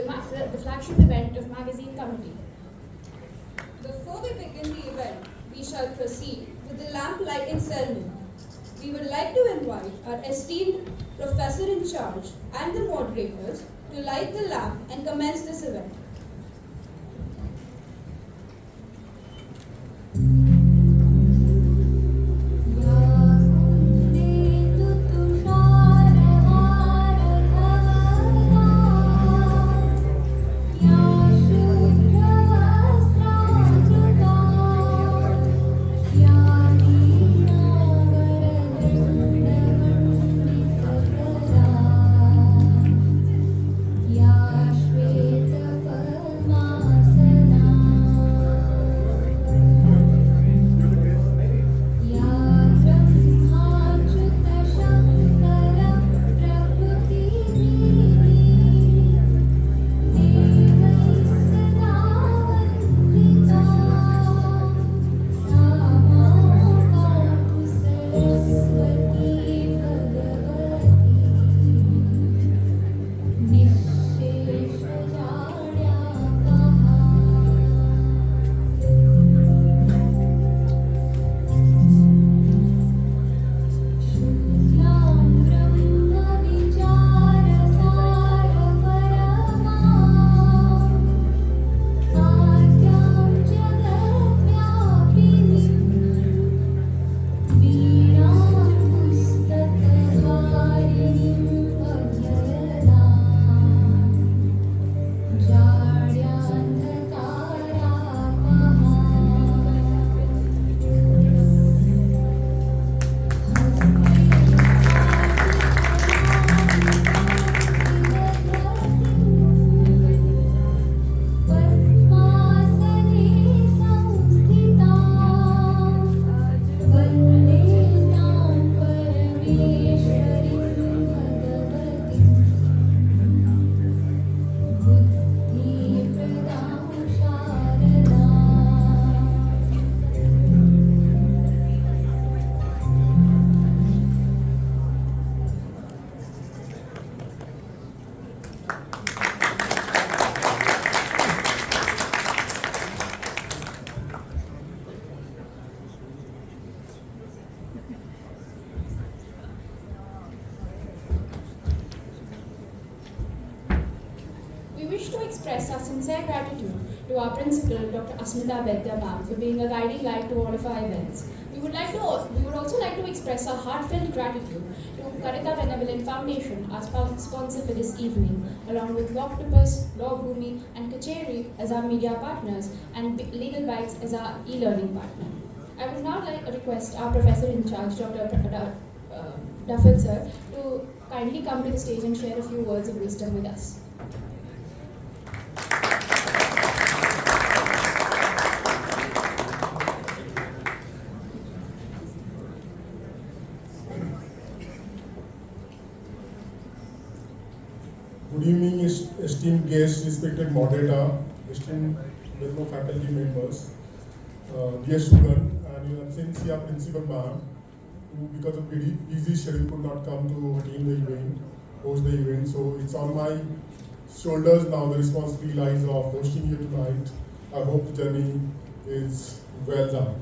the flagship event of Magazine Committee. Before we begin the event, we shall proceed with the lamp lighting ceremony. We would like to invite our esteemed professor in charge and the moderators to light the lamp and commence this event. Express our sincere gratitude to our principal, Dr. Asmita ma'am, for being a guiding light to all of our events. We would also like to express our heartfelt gratitude to Mallika Dandekar Foundation, our sponsor for this evening, along with Octopus, Law Bhumi, and Kacheri as our media partners, and Legal Bytes as our e-learning partner. I would now like to request our professor in charge, Dr. Duffel sir, to kindly come to the stage and share a few words of wisdom with us. Good evening, esteemed guests, respected moderator, esteemed fellow faculty members, dear student, and your sincere principal ma'am, who because of busy schedule could not come to attend the event, host the event. So it's on my shoulders now. The responsibility lies of hosting you tonight. I hope the journey is well done.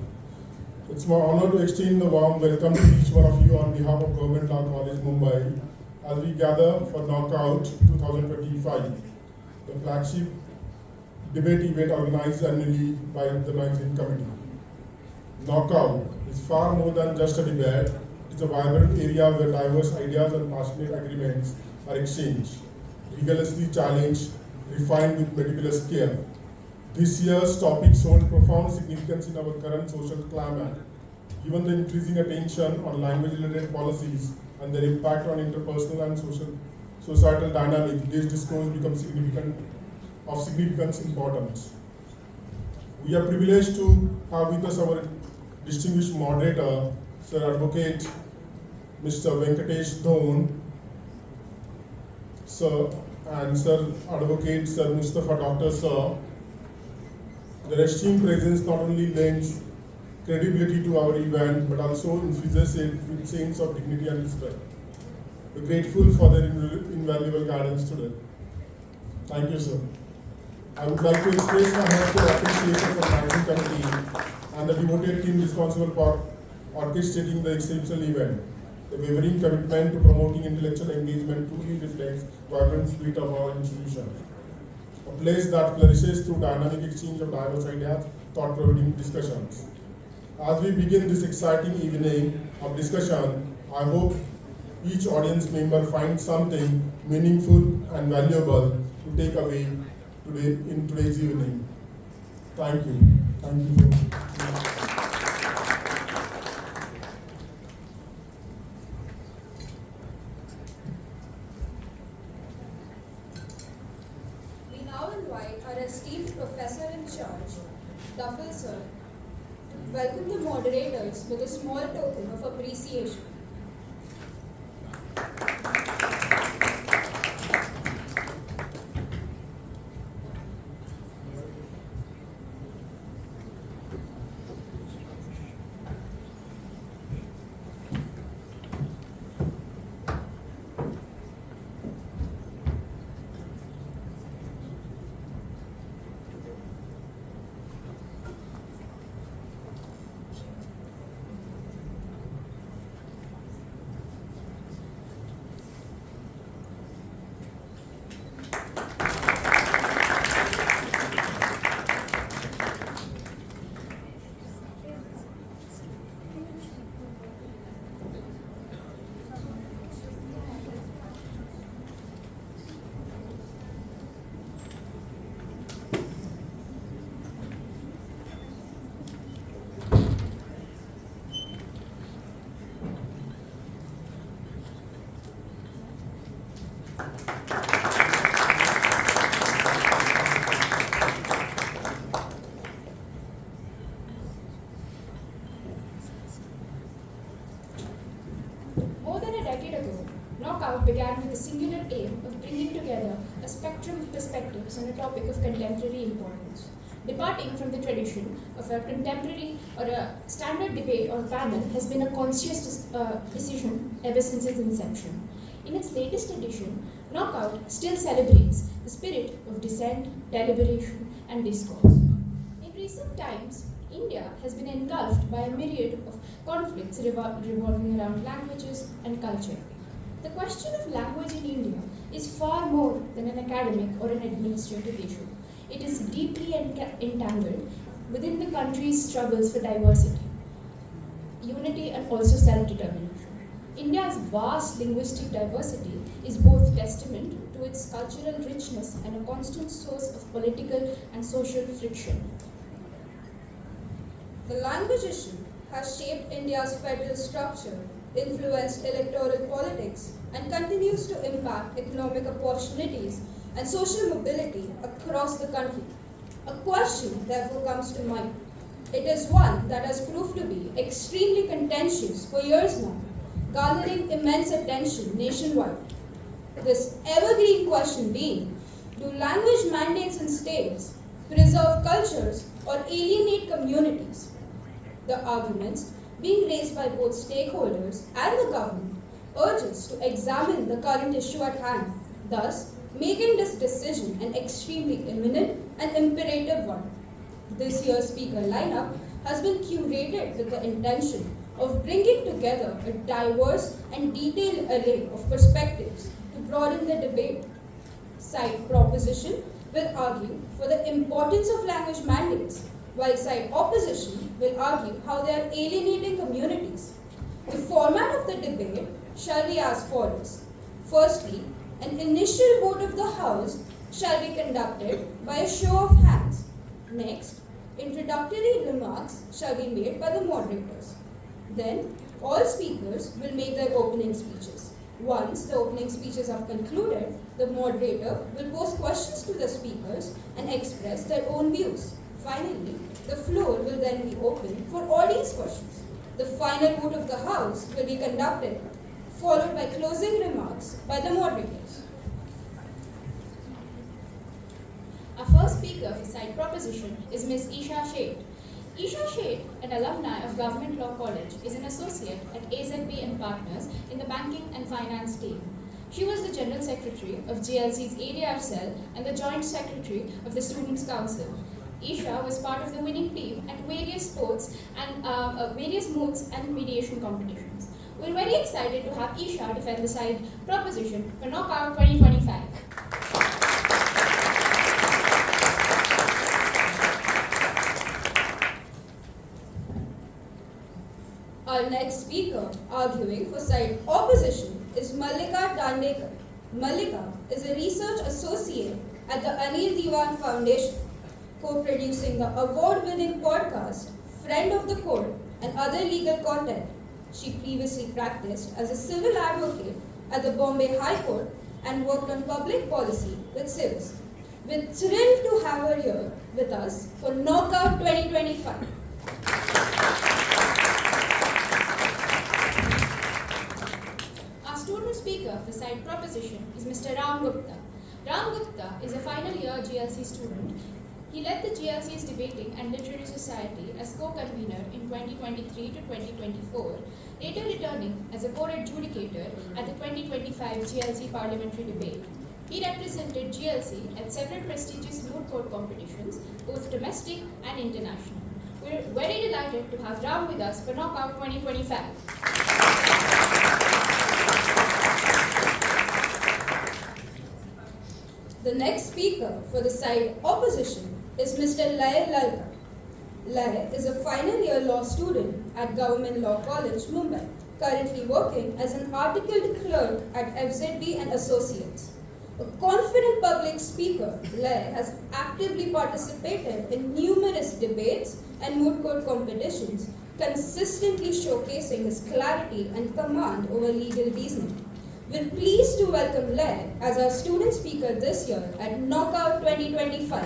It's my honor to extend the warm welcome to each one of you on behalf of Government Law College, Mumbai, as we gather for Knockout 2025, the flagship debate event organized annually by the Magazine Committee. Knockout is far more than just a debate. It's a vibrant area where diverse ideas and passionate agreements are exchanged, rigorously challenged, refined with meticulous care. This year's topics hold profound significance in our current social climate, given the increasing attention on language-related policies and their impact on interpersonal and societal dynamics. This discourse becomes of significant importance. We are privileged to have with us our distinguished moderator, Sir Advocate Mr. Venkatesh Dhond, Sir, and Sir Advocate Sir Mustafa Doctor, Sir. Their esteemed presence not only lends credibility to our event, but also infuses it with sense of dignity and respect. We're grateful for their invaluable guidance today. Thank you, sir. I would like to express my heartfelt appreciation for the managing committee and the devoted team responsible for orchestrating the exceptional event. The wavering commitment to promoting intellectual engagement truly reflects the vibrant spirit of our institution. A place that flourishes through dynamic exchange of diverse ideas, thought-provoking discussions. As we begin this exciting evening of discussion, I hope each audience member finds something meaningful and valuable to take away in today's evening. Thank you. Thank you. We now invite our esteemed professor in charge, Duffel sir, to welcome the moderators with a small token of appreciation. More than a decade ago, Knockout began with the singular aim of bringing together a spectrum of perspectives on a topic of contemporary importance. Departing from the tradition of a contemporary or a standard debate or panel has been a conscious decision ever since its inception. In its latest edition, Knockout still celebrates the spirit of dissent, deliberation, and discourse. In recent times, India has been engulfed by a myriad of conflicts revolving around languages and culture. The question of language in India is far more than an academic or an administrative issue. It is deeply entangled within the country's struggles for diversity, unity, and also self-determination. India's vast linguistic diversity is both testament to its cultural richness and a constant source of political and social friction. The language issue has shaped India's federal structure, influenced electoral politics, and continues to impact economic opportunities and social mobility across the country. A question therefore comes to mind. It is one that has proved to be extremely contentious for years now, garnering immense attention nationwide. This evergreen question being, do language mandates in states preserve cultures or alienate communities? The arguments being raised by both stakeholders and the government urges to examine the current issue at hand, thus making this decision an extremely imminent and imperative one. This year's speaker lineup has been curated with the intention of bringing together a diverse and detailed array of perspectives to broaden the debate. Side proposition will argue for the importance of language mandates, while side opposition will argue how they are alienating communities. The format of the debate shall be as follows. Firstly, an initial vote of the House shall be conducted by a show of hands. Next, introductory remarks shall be made by the moderators. Then, all speakers will make their opening speeches. Once the opening speeches are concluded, the moderator will pose questions to the speakers and express their own views. Finally, the floor will then be open for audience questions. The final vote of the House will be conducted, followed by closing remarks by the moderators. Our first speaker for side proposition is Ms. Isha Sheth. Isha Sheth, an alumni of Government Law College, is an associate at AZB Partners in the banking and finance team. She was the General Secretary of GLC's ADR cell and the Joint Secretary of the Students' Council. Isha was part of the winning team at various sports and various moods and mediation competitions. We're very excited to have Isha defend the side proposition for Knockout 2025. Our next speaker, arguing for side opposition, is Mallika Dandekar. Mallika is a research associate at the Anil Divan Foundation, co-producing the award-winning podcast, Friend of the Court, and other legal content. She previously practiced as a civil advocate at the Bombay High Court and worked on public policy with civils. We're thrilled to have her here with us for Knockout 2025. Our student speaker for side proposition is Mr. Ram Gupta. Ram Gupta is a final year GLC student. He led the GLC's Debating and Literary Society as co-convener in 2023 to 2024, later returning as a co-adjudicator at the 2025 GLC parliamentary debate. He represented GLC at several prestigious moot court competitions, both domestic and international. We're very delighted to have Ram with us for Knockout 2025. The next speaker for the side opposition is Mr. Luy Lalka. Luy is a final year law student at Government Law College, Mumbai, currently working as an articled clerk at AZB and Associates. A confident public speaker, Luy has actively participated in numerous debates and moot court competitions, consistently showcasing his clarity and command over legal reasoning. We're pleased to welcome Luy as our student speaker this year at Knockout 2025.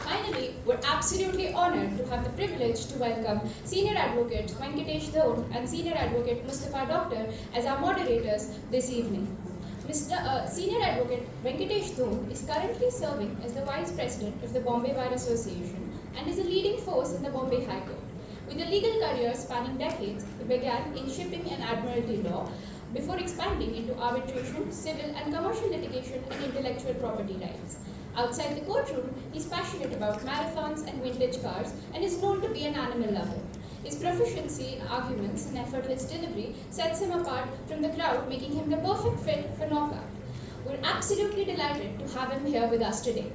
Finally, we're absolutely honored to have the privilege to welcome Senior Advocate Venkatesh Dhond and Senior Advocate Mustafa Doctor as our moderators this evening. Senior Advocate Venkatesh Dhond is currently serving as the Vice President of the Bombay Bar Association and is a leading force in the Bombay High Court. With a legal career spanning decades, he began in shipping and admiralty law before expanding into arbitration, civil and commercial litigation and intellectual property rights. Outside the courtroom, he's passionate about marathons and vintage cars and is known to be an animal lover. His proficiency in arguments and effortless delivery sets him apart from the crowd, making him the perfect fit for Knockout. We're absolutely delighted to have him here with us today.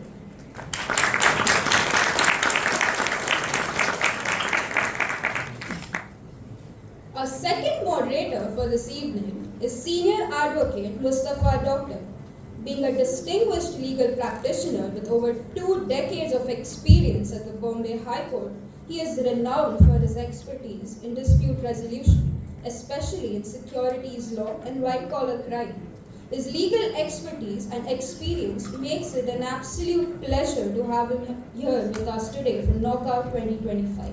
Our second moderator for this evening is Senior Advocate Mustafa Doctor. Being a distinguished legal practitioner with over 2 decades of experience at the Bombay High Court, he is renowned for his expertise in dispute resolution, especially in securities law and white-collar crime. His legal expertise and experience makes it an absolute pleasure to have him here with us today for Knockout 2025.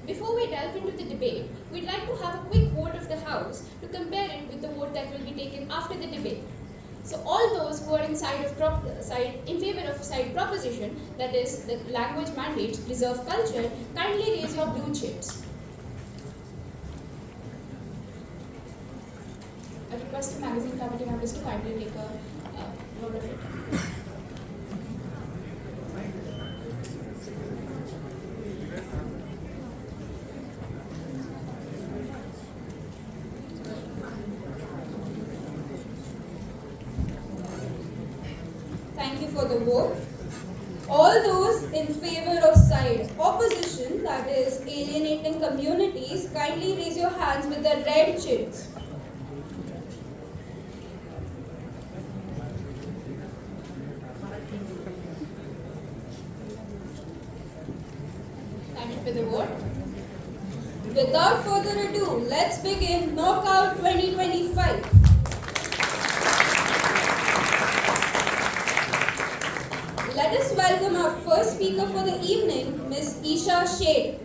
Before we delve into the debate, we'd like to have a quick vote of the House to compare it with the vote that will be taken after the debate. So all those who are in favor of side proposition, that is, the language mandates preserve culture, kindly raise your blue chips. I request the magazine committee members to kindly take a note of it. Thank you for the vote. All those in favor of side opposition, that is alienating communities, kindly raise your hands with the red chips. Thank you for the vote. Without further ado, let's begin Knockout 2025. Let us welcome our first speaker for the evening, Ms. Isha Sheth.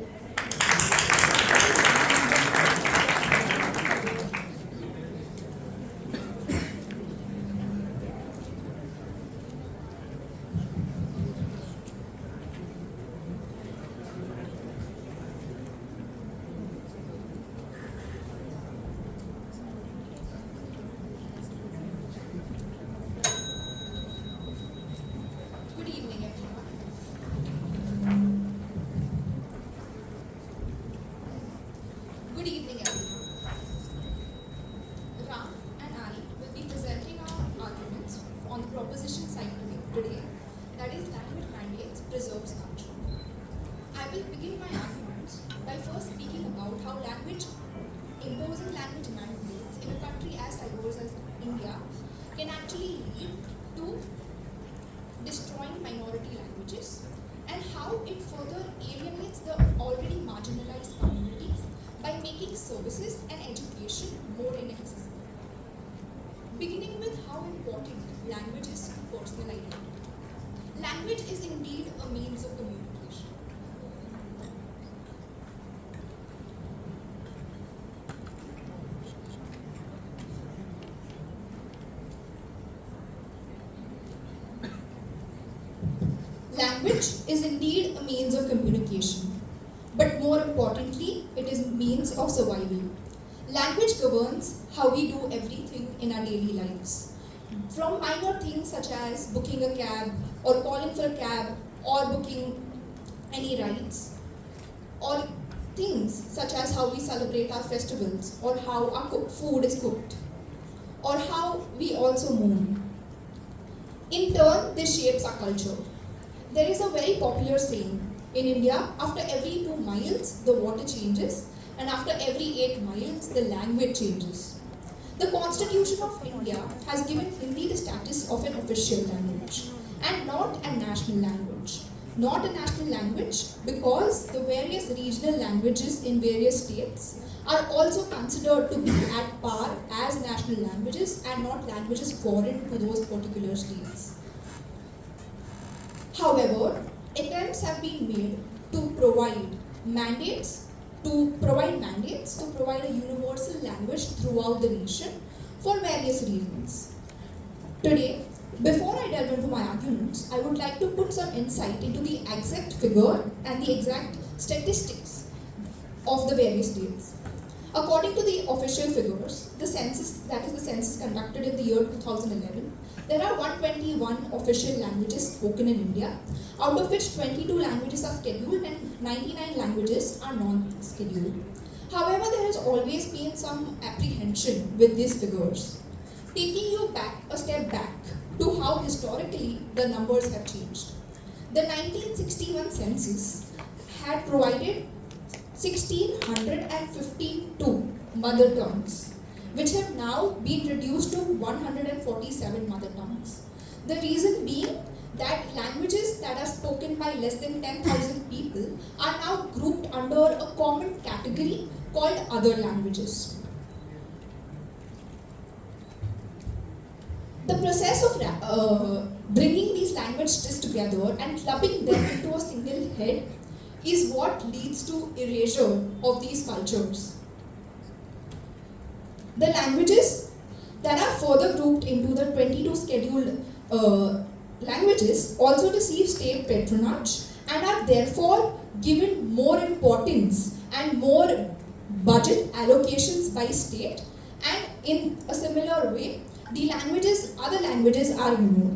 services and education more inaccessible. Beginning with how important language is to personal identity. Language is indeed a means of communication. Language is indeed a means of communication, but more importantly, it is a means of survival. Language governs how we do everything in our daily lives. From minor things such as booking a cab, or calling for a cab, or booking any rides, or things such as how we celebrate our festivals, or how our food is cooked, or how we also mourn. In turn, this shapes our culture. There is a very popular saying in India: after every 2 miles, the water changes, and after every 8 miles, the language changes. The Constitution of India has given Hindi the status of an official language and not a national language. Not a national language because the various regional languages in various states are also considered to be at par as national languages and not languages foreign to those particular states. However, attempts have been made to provide mandates to provide a universal language throughout the nation for various reasons. Today, before I delve into my arguments, I would like to put some insight into the exact figure and the exact statistics of the various states. According to the official figures, the census conducted in the year 2011, there are 121 official languages spoken in India, out of which 22 languages are scheduled and 99 languages are non-scheduled. However, there has always been some apprehension with these figures. Taking you a step back to how historically the numbers have changed. The 1961 census had provided 1,652 mother tongues, which have now been reduced to 147 mother tongues. The reason being that languages that are spoken by less than 10,000 people are now grouped under a common category called other languages. The process of bringing these languages together and clubbing them into a single head is what leads to erasure of these cultures. The languages that are further grouped into the 22 scheduled languages also receive state patronage and are therefore given more importance and more budget allocations by state, and in a similar way, other languages are ignored.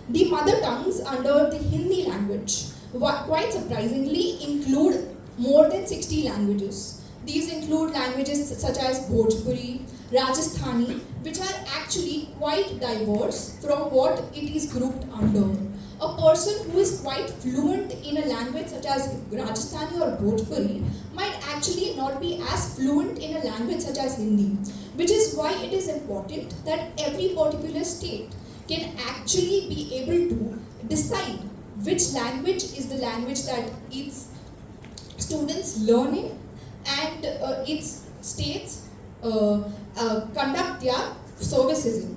The mother tongues under the Hindi language, quite surprisingly, include more than 60 languages. These include languages such as Bhojpuri, Rajasthani, which are actually quite diverse from what it is grouped under. A person who is quite fluent in a language such as Rajasthani or Bhojpuri might actually not be as fluent in a language such as Hindi, which is why it is important that every particular state can actually be able to decide which language is the language that its students learn in and its states conduct their services in.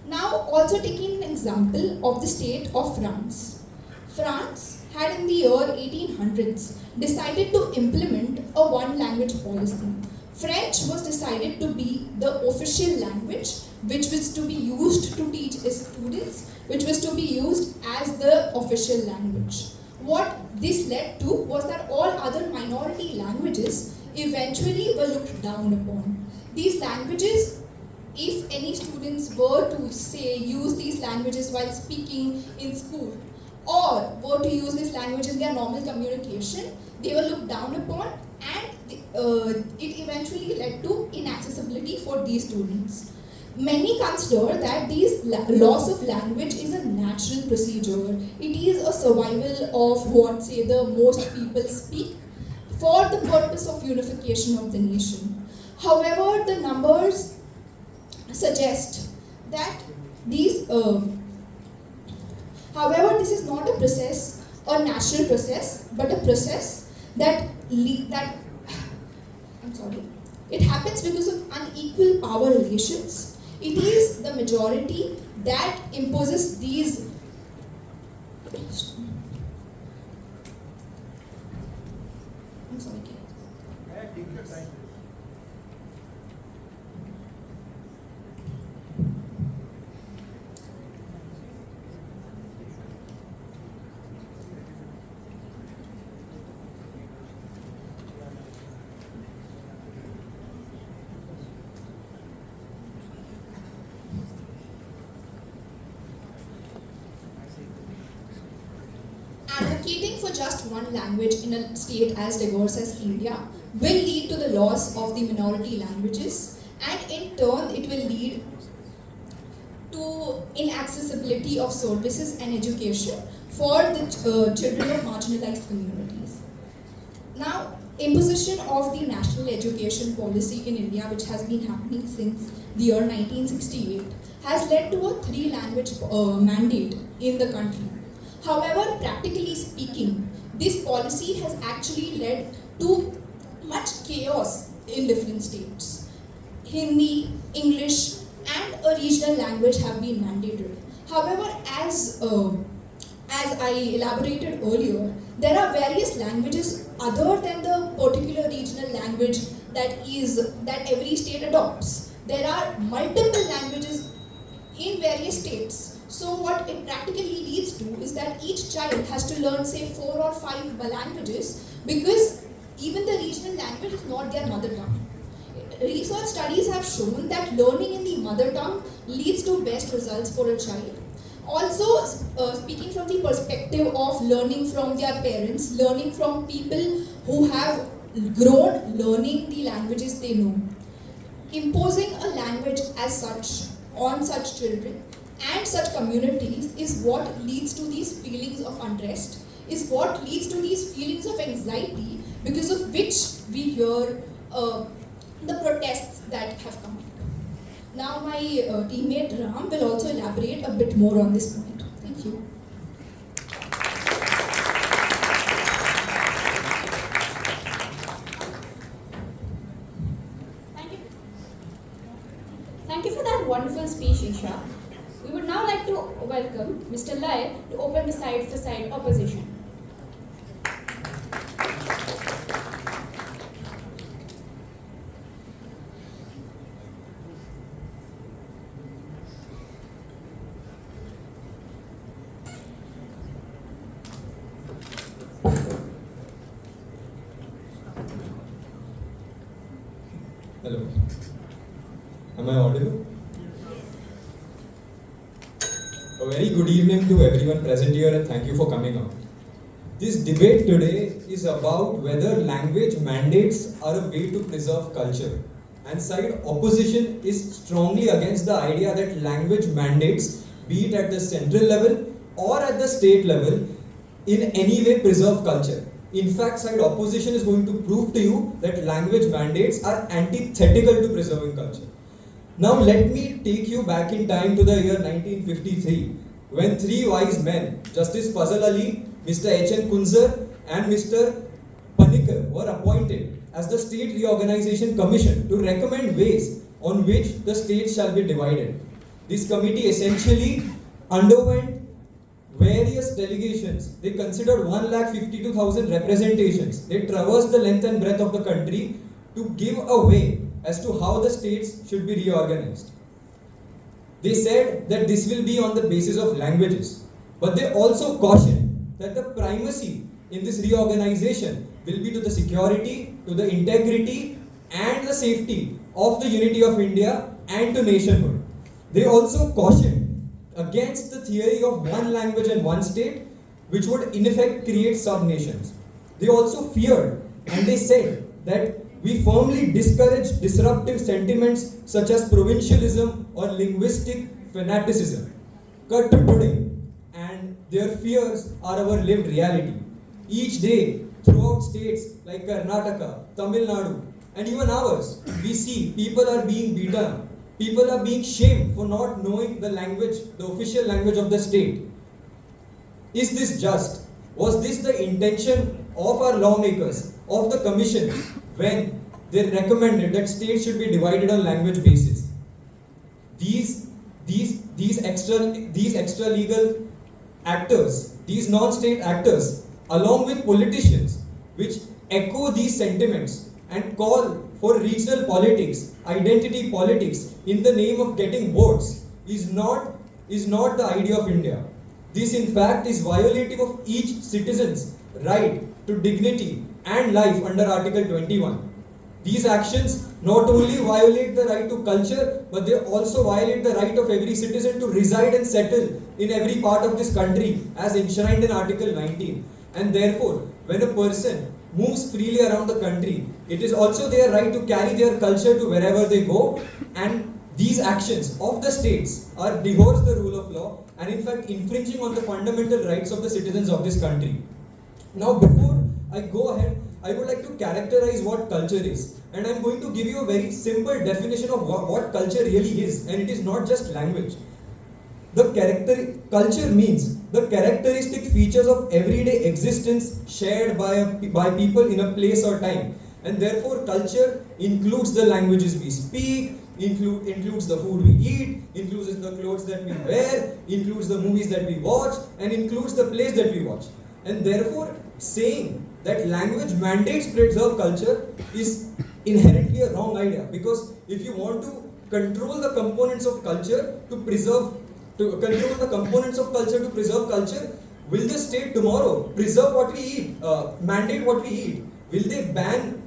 Now, also taking an example of the state of France. France had in the year 1800s decided to implement a one language policy. French was decided to be the official language which was to be used to teach its students, which was to be used as the official language. What this led to was that all other minority languages eventually were looked down upon. These languages, if any students were to say use these languages while speaking in school or were to use this language in their normal communication, they were looked down upon, and it eventually led to inaccessibility for these students. Many consider that this loss of language is a natural procedure. It is a survival of what, say, the most people speak for the purpose of unification of the nation. However, the numbers suggest that these, however, this is not a process, a natural process, but a process that It happens because of unequal power relations. It is the majority that imposes these I'm sorry. Advocating for just one language in a state as diverse as India will lead to the loss of the minority languages, and in turn it will lead to inaccessibility of services and education for the children of marginalized communities. Now, imposition of the national education policy in India, which has been happening since the year 1968, has led to a three-language mandate in the country. However, practically speaking, this policy has actually led to much chaos in different states. Hindi, English, and a regional language have been mandated. However, as I elaborated earlier, there are various languages other than the particular regional language that every state adopts. There are multiple languages in various states. So what it practically leads to is that each child has to learn, say, 4 or 5 languages, because even the regional language is not their mother tongue. Research studies have shown that learning in the mother tongue leads to best results for a child. Also, speaking from the perspective of learning from their parents, learning from people who have grown learning the languages they know, imposing a language as such on such children and such communities is what leads to these feelings of unrest, is what leads to these feelings of anxiety, because of which we hear the protests that have come up. Now my teammate Ram will also elaborate a bit more on this point. Thank you. Thank you for that wonderful speech, Isha. We would now like to welcome Mr. Luy to open the side-for-side opposition. Hello. Am I audible? A very good evening to everyone present here, and thank you for coming out. This debate today is about whether language mandates are a way to preserve culture, and side opposition is strongly against the idea that language mandates, be it at the central level or at the state level, in any way preserve culture. In fact, side opposition is going to prove to you that language mandates are antithetical to preserving culture. Now let me take you back in time to the year 1953, when 3 wise men, Justice Fazal Ali, Mr. H.N. Kunzar and Mr. Panikkar, were appointed as the State Reorganization Commission to recommend ways on which the states shall be divided. This committee essentially underwent various delegations. They considered 152,000 representations. They traversed the length and breadth of the country to give a way as to how the states should be reorganized. They said that this will be on the basis of languages, but they also cautioned that the primacy in this reorganization will be to the security, to the integrity and the safety of the unity of India and to nationhood. They also cautioned against the theory of one language and one state, which would in effect create sub-nations. They also feared, and they said that we firmly discourage disruptive sentiments such as provincialism or linguistic fanaticism. Cut to today, and their fears are our lived reality. Each day, throughout states like Karnataka, Tamil Nadu, and even ours, we see people are being beaten up. People are being shamed for not knowing the language, the official language of the state. Is this just? Was this the intention of our lawmakers, of the commission, when they recommended that states should be divided on language basis. These extra legal actors, these non-state actors, along with politicians, which echo these sentiments and call for regional politics, identity politics in the name of getting votes, is not the idea of India. This in fact is violative of each citizen's right to dignity and life under Article 21. These actions not only violate the right to culture, but they also violate the right of every citizen to reside and settle in every part of this country as enshrined in Article 19. And therefore, when a person moves freely around the country, it is also their right to carry their culture to wherever they go, and these actions of the states are divorce the rule of law and in fact infringing on the fundamental rights of the citizens of this country. Now before I go ahead, I would like to characterize what culture is, and I am going to give you a very simple definition of what culture really is, and it is not just language. Culture means the characteristic features of everyday existence shared by people in a place or time, and therefore culture includes the languages we speak, includes the food we eat, includes the clothes that we wear, includes the movies that we watch, and includes the place that we watch. And therefore, saying that language mandates preserve culture is inherently a wrong idea, because if you want to control the components of culture to preserve culture, will the state tomorrow preserve what we eat, mandate what we eat? Will they ban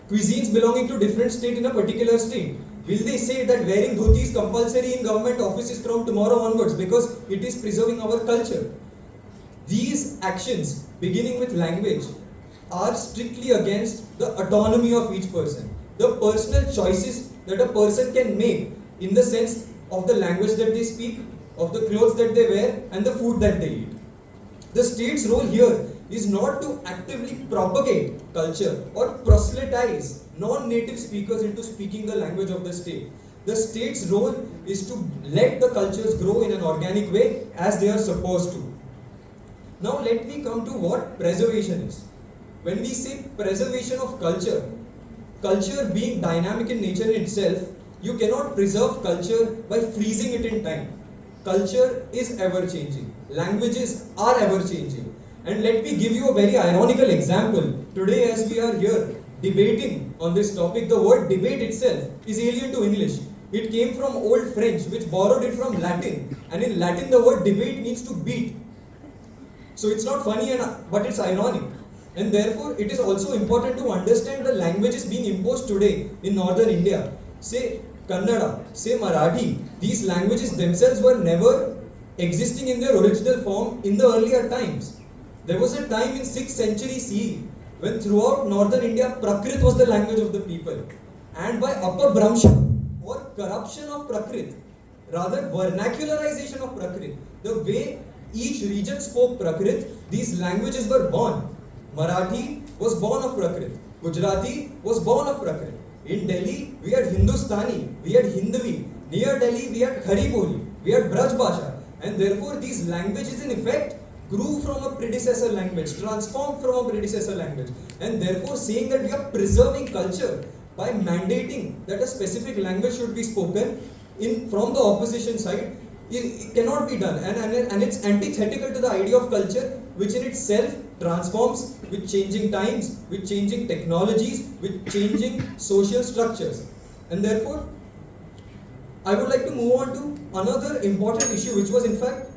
cuisines belonging to different state in a particular state? Will they say that wearing dhoti is compulsory in government offices from tomorrow onwards because it is preserving our culture? These actions, beginning with language, are strictly against the autonomy of each person. The personal choices that a person can make in the sense of the language that they speak, of the clothes that they wear, and the food that they eat. The state's role here is not to actively propagate culture or proselytize non-native speakers into speaking the language of the state. The state's role is to let the cultures grow in an organic way as they are supposed to. Now let me come to what preservation is. When we say preservation of culture, culture being dynamic in nature in itself, you cannot preserve culture by freezing it in time. Culture is ever changing. Languages are ever changing. And let me give you a very ironical example. Today as we are here debating on this topic, the word debate itself is alien to English. It came from Old French, which borrowed it from Latin. And in Latin the word debate means to beat. So it's not funny, but it's ironic. And therefore it is also important to understand the languages being imposed today in northern India. Say Kannada, say Marathi, these languages themselves were never existing in their original form in the earlier times. There was a time in 6th century CE when throughout northern India Prakrit was the language of the people. And by apabhramsha or corruption of Prakrit, rather vernacularization of Prakrit, the way each region spoke Prakrit, these languages were born. Marathi was born of Prakrit. Gujarati was born of Prakrit. In Delhi, we had Hindustani, we had Hindvi. Near Delhi, we had Khari Boli, we had Braj Bhasha. And therefore, these languages in effect grew from a predecessor language, transformed from a predecessor language. And therefore, saying that we are preserving culture by mandating that a specific language should be spoken from the opposition side, it cannot be done. And it's antithetical to the idea of culture, which in itself transforms with changing times, with changing technologies, with changing social structures. And therefore, I would like to move on to another important issue, which was in fact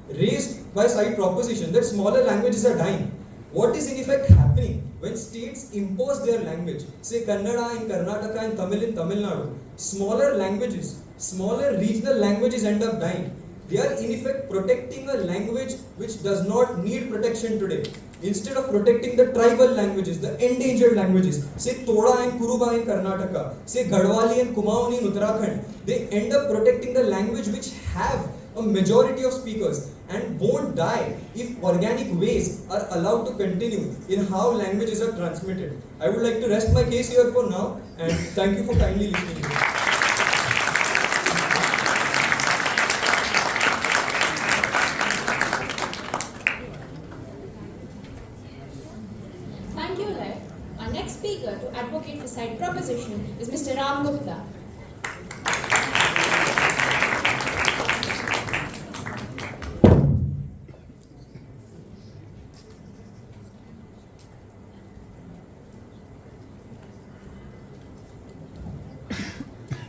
raised by side proposition, that smaller languages are dying. What is in effect happening when states impose their language? Say Kannada in Karnataka and Tamil in Tamil Nadu. Smaller languages, smaller regional languages end up dying. They are in effect protecting a language which does not need protection today. Instead of protecting the tribal languages, the endangered languages, say Toda and Kuruba in Karnataka, say Gadwali and Kumaon in Uttarakhand, they end up protecting the language which have a majority of speakers and won't die if organic ways are allowed to continue in how languages are transmitted. I would like to rest my case here for now, and thank you for kindly listening to me. Thank you, Luy. Our next speaker to advocate advocate for side proposition is Mr. Ram Gupta.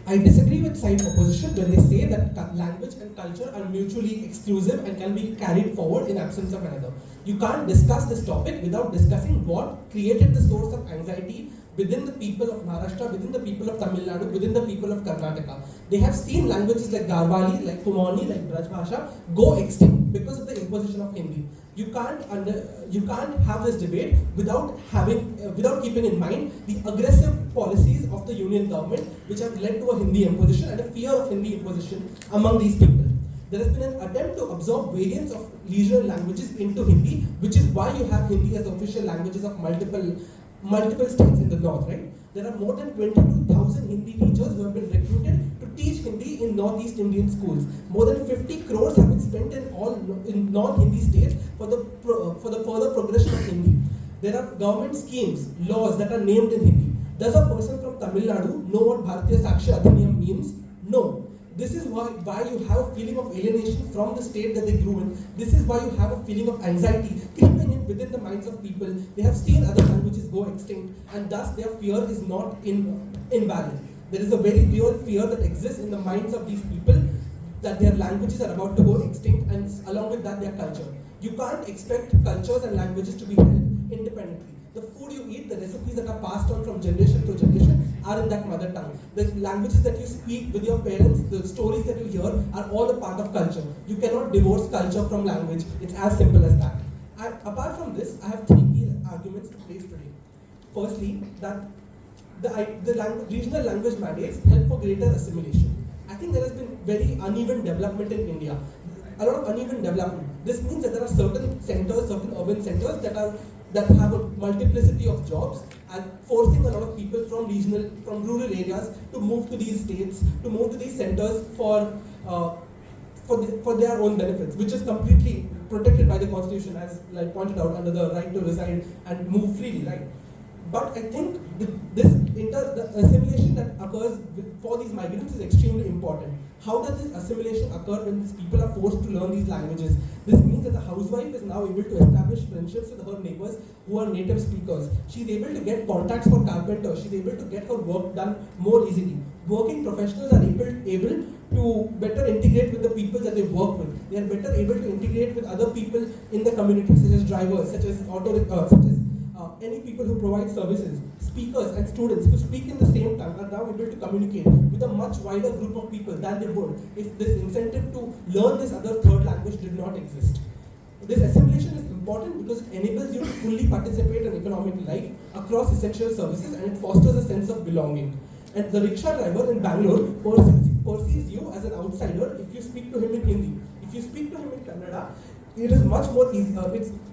I disagree with side opposition when they say that language and culture are mutually exclusive and can be carried forward in absence of another. You can't discuss this topic without discussing what created the source of anxiety within the people of Maharashtra, within the people of Tamil Nadu, within the people of Karnataka. They have seen languages like Garhwali, like Kumani, like Braj Bhasha go extinct because of the imposition of Hindi. You can't have this debate without keeping in mind the aggressive policies of the union government, which have led to a Hindi imposition and a fear of Hindi imposition among these people. There has been an attempt to absorb variants of regional languages into Hindi, which is why you have Hindi as the official languages of multiple states in the north, right? There are more than 22,000 Hindi teachers who have been recruited to teach Hindi in Northeast Indian schools. More than 50 crores have been spent in non-Hindi states for the further progression of Hindi. There are government schemes, laws that are named in Hindi. Does a person from Tamil Nadu know what Bharatiya Sakshya Adhiniyam means? No. This is why you have a feeling of alienation from the state that they grew in. This is why you have a feeling of anxiety creeping in within the minds of people. They have seen other languages go extinct, and thus their fear is not invalid. There is a very real fear that exists in the minds of these people that their languages are about to go extinct, and along with that their culture. You can't expect cultures and languages to be held independently. The food you eat, the recipes that are passed on from generation to generation are in that mother tongue. The languages that you speak with your parents, the stories that you hear are all a part of culture. You cannot divorce culture from language. It's as simple as that. And apart from this, I have three key arguments to place today. Firstly, that the regional language mandates help for greater assimilation. I think there has been very uneven development in India. A lot of uneven development. This means that there are certain centers, certain urban centers that have a multiplicity of jobs and forcing a lot of people from rural areas to move to these states, to move to these centers for their own benefits, which is completely protected by the constitution, as like pointed out, under the right to reside and move freely, right? But I think the assimilation that occurs for these migrants is extremely important. How does this assimilation occur when these people are forced to learn these languages? This means that the housewife is now able to establish friendships with her neighbors who are native speakers. She's able to get contacts for carpenters. She's able to get her work done more easily. Working professionals are able to better integrate with the people that they work with. They are better able to integrate with other people in the community, such as drivers, such as any people who provide services. Speakers and students who speak in the same tongue are now able to communicate with a much wider group of people than they would if this incentive to learn this other third language did not exist. This assimilation is important because it enables you to fully participate in economic life across essential services, and it fosters a sense of belonging. And the rickshaw driver in Bangalore perceives you as an outsider if you speak to him in Hindi. If you speak to him in Kannada, it is much more easy.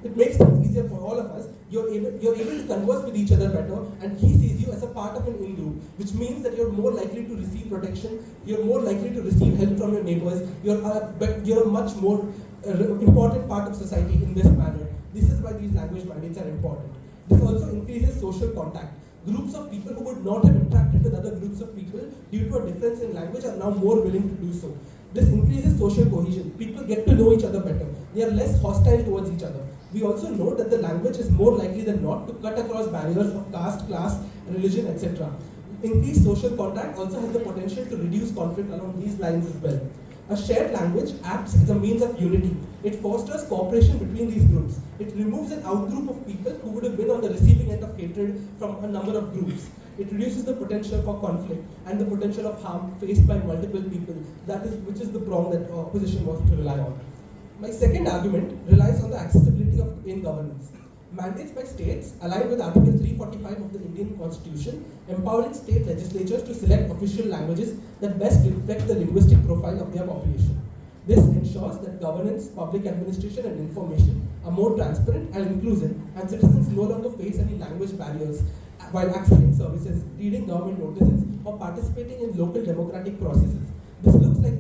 It makes things easier for all of us. You're able to converse with each other better, and he sees you as a part of an in-group, which means that you're more likely to receive protection. You're more likely to receive help from your neighbors. You're a much more important part of society in this manner. This is why these language mandates are important. This also increases social contact. Groups of people who would not have interacted with other groups of people due to a difference in language are now more willing to do so. This increases social cohesion. People get to know each other better. They are less hostile towards each other. We also know that the language is more likely than not to cut across barriers of caste, class, religion, etc. Increased social contact also has the potential to reduce conflict along these lines as well. A shared language acts as a means of unity. It fosters cooperation between these groups. It removes an outgroup of people who would have been on the receiving end of hatred from a number of groups. It reduces the potential for conflict and the potential of harm faced by multiple people, which is the prong that opposition wants to rely on. My second argument relies on the accessibility of in-governance. Mandates by states align with Article 345 of the Indian Constitution, empowering state legislatures to select official languages that best reflect the linguistic profile of their population. This ensures that governance, public administration, and information are more transparent and inclusive, and citizens no longer face any language barriers while accessing services, reading government notices, or participating in local democratic processes. This looks like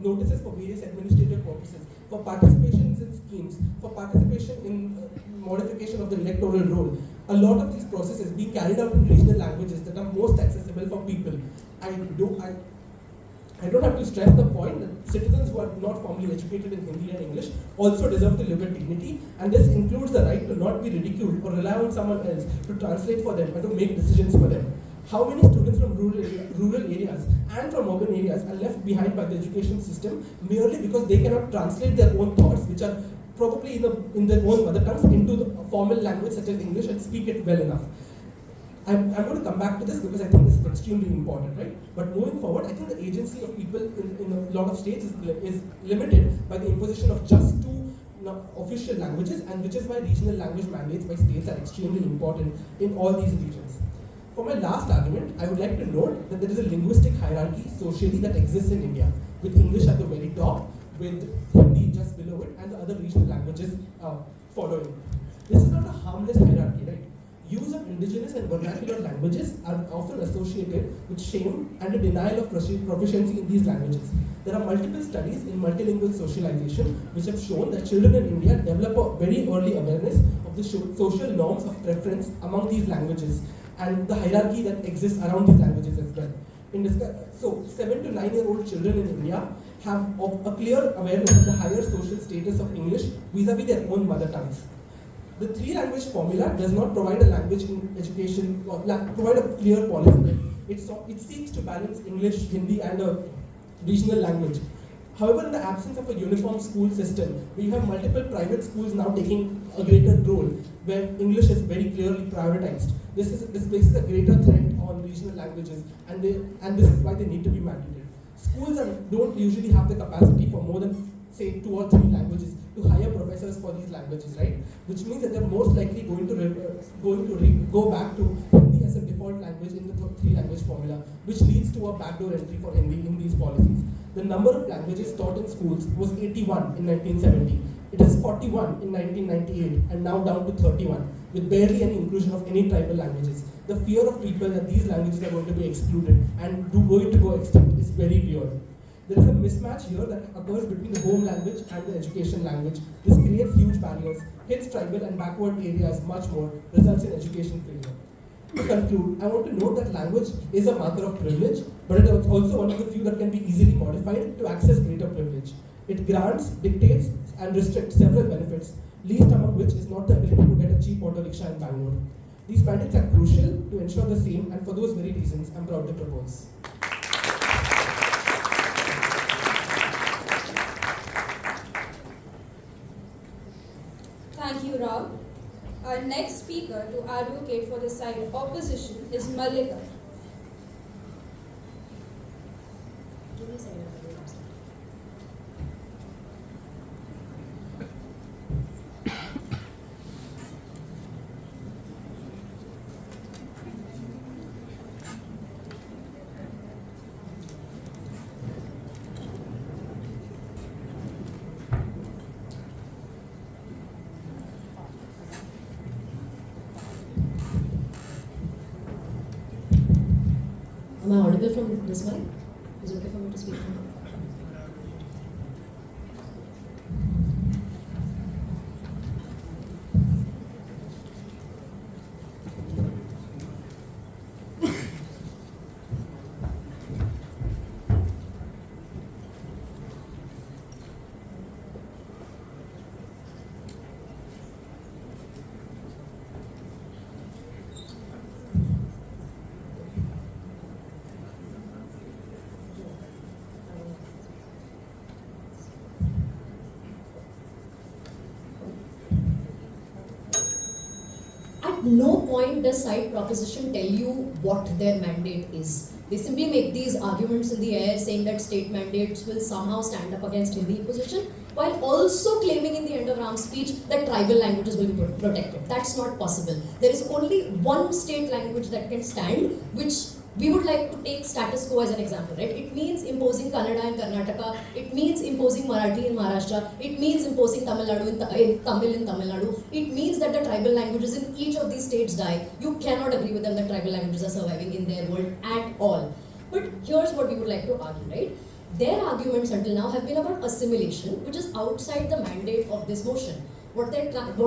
notices for various administrative purposes, for participation in schemes, for participation in modification of the electoral roll. a lot of these processes being carried out in regional languages that are most accessible for people. I don't have to stress the point that citizens who are not formally educated in Hindi and English also deserve to live with dignity, and this includes the right to not be ridiculed or rely on someone else to translate for them and to make decisions for them. How many students from rural areas and from urban areas are left behind by the education system merely because they cannot translate their own thoughts, which are probably in their own mother tongues, into the formal language such as English and speak it well enough? I'm going to come back to this because I think this is extremely important, right? But moving forward, I think the agency of people in a lot of states is limited by the imposition of just two official languages, and which is why regional language mandates by states are extremely important in all these regions. For my last argument, I would like to note that there is a linguistic hierarchy socially that exists in India, with English at the very top, with Hindi just below it, and the other regional languages following. This is not a harmless hierarchy, right? Use of indigenous and vernacular languages are often associated with shame and a denial of proficiency in these languages. There are multiple studies in multilingual socialization which have shown that children in India develop a very early awareness of the social norms of preference among these languages and the hierarchy that exists around these languages as well. So 7 to 9-year-old children in India have a clear awareness of the higher social status of English vis-a-vis their own mother tongues. The three-language formula does not provide a language in education or provide a clear policy. It seeks to balance English, Hindi, and a regional language. However, in the absence of a uniform school system, we have multiple private schools now taking a greater role, where English is very clearly prioritized. This places a greater threat on regional languages, and this is why they need to be mandated. Schools don't usually have the capacity for more than, say, 2 or 3 languages to hire professors for these languages, right? Which means that they're most likely going to go back to Hindi as a default language in the 3-language formula, which leads to a backdoor entry for Hindi in these policies. The number of languages taught in schools was 81 in 1970. It is 41 in 1998 and now down to 31, with barely any inclusion of any tribal languages. The fear of people that these languages are going to be excluded and going to go extinct is very real. There is a mismatch here that occurs between the home language and the education language. This creates huge barriers, hits tribal and backward areas much more, results in education failure. To conclude, I want to note that language is a marker of privilege, but it is also one of the few that can be easily modified to access greater privilege. It grants, dictates, and restricts several benefits, least among which is not the ability to get a cheap auto rickshaw in Bangalore. These mandates are crucial to ensure the same, and for those very reasons, I'm proud to propose. Thank you, Ram. Our next speaker to advocate for the side of opposition is Mallika. Am I audible from this mic? Is it okay for me to speak from here? At no point does side proposition tell you what their mandate is. They simply make these arguments in the air saying that state mandates will somehow stand up against Hindi imposition, while also claiming in the end of Ram's speech that tribal languages will be protected. That's not possible. There is only one state language that can stand, which we would like to take status quo as an example, right? It means imposing Kannada in Karnataka, it means imposing Marathi in Maharashtra, it means imposing Tamil in Tamil Nadu, it means that the tribal languages in each of these states die. You cannot agree with them that tribal languages are surviving in their world at all. But here's what we would like to argue, right? Their arguments until now have been about assimilation, which is outside the mandate of this motion. What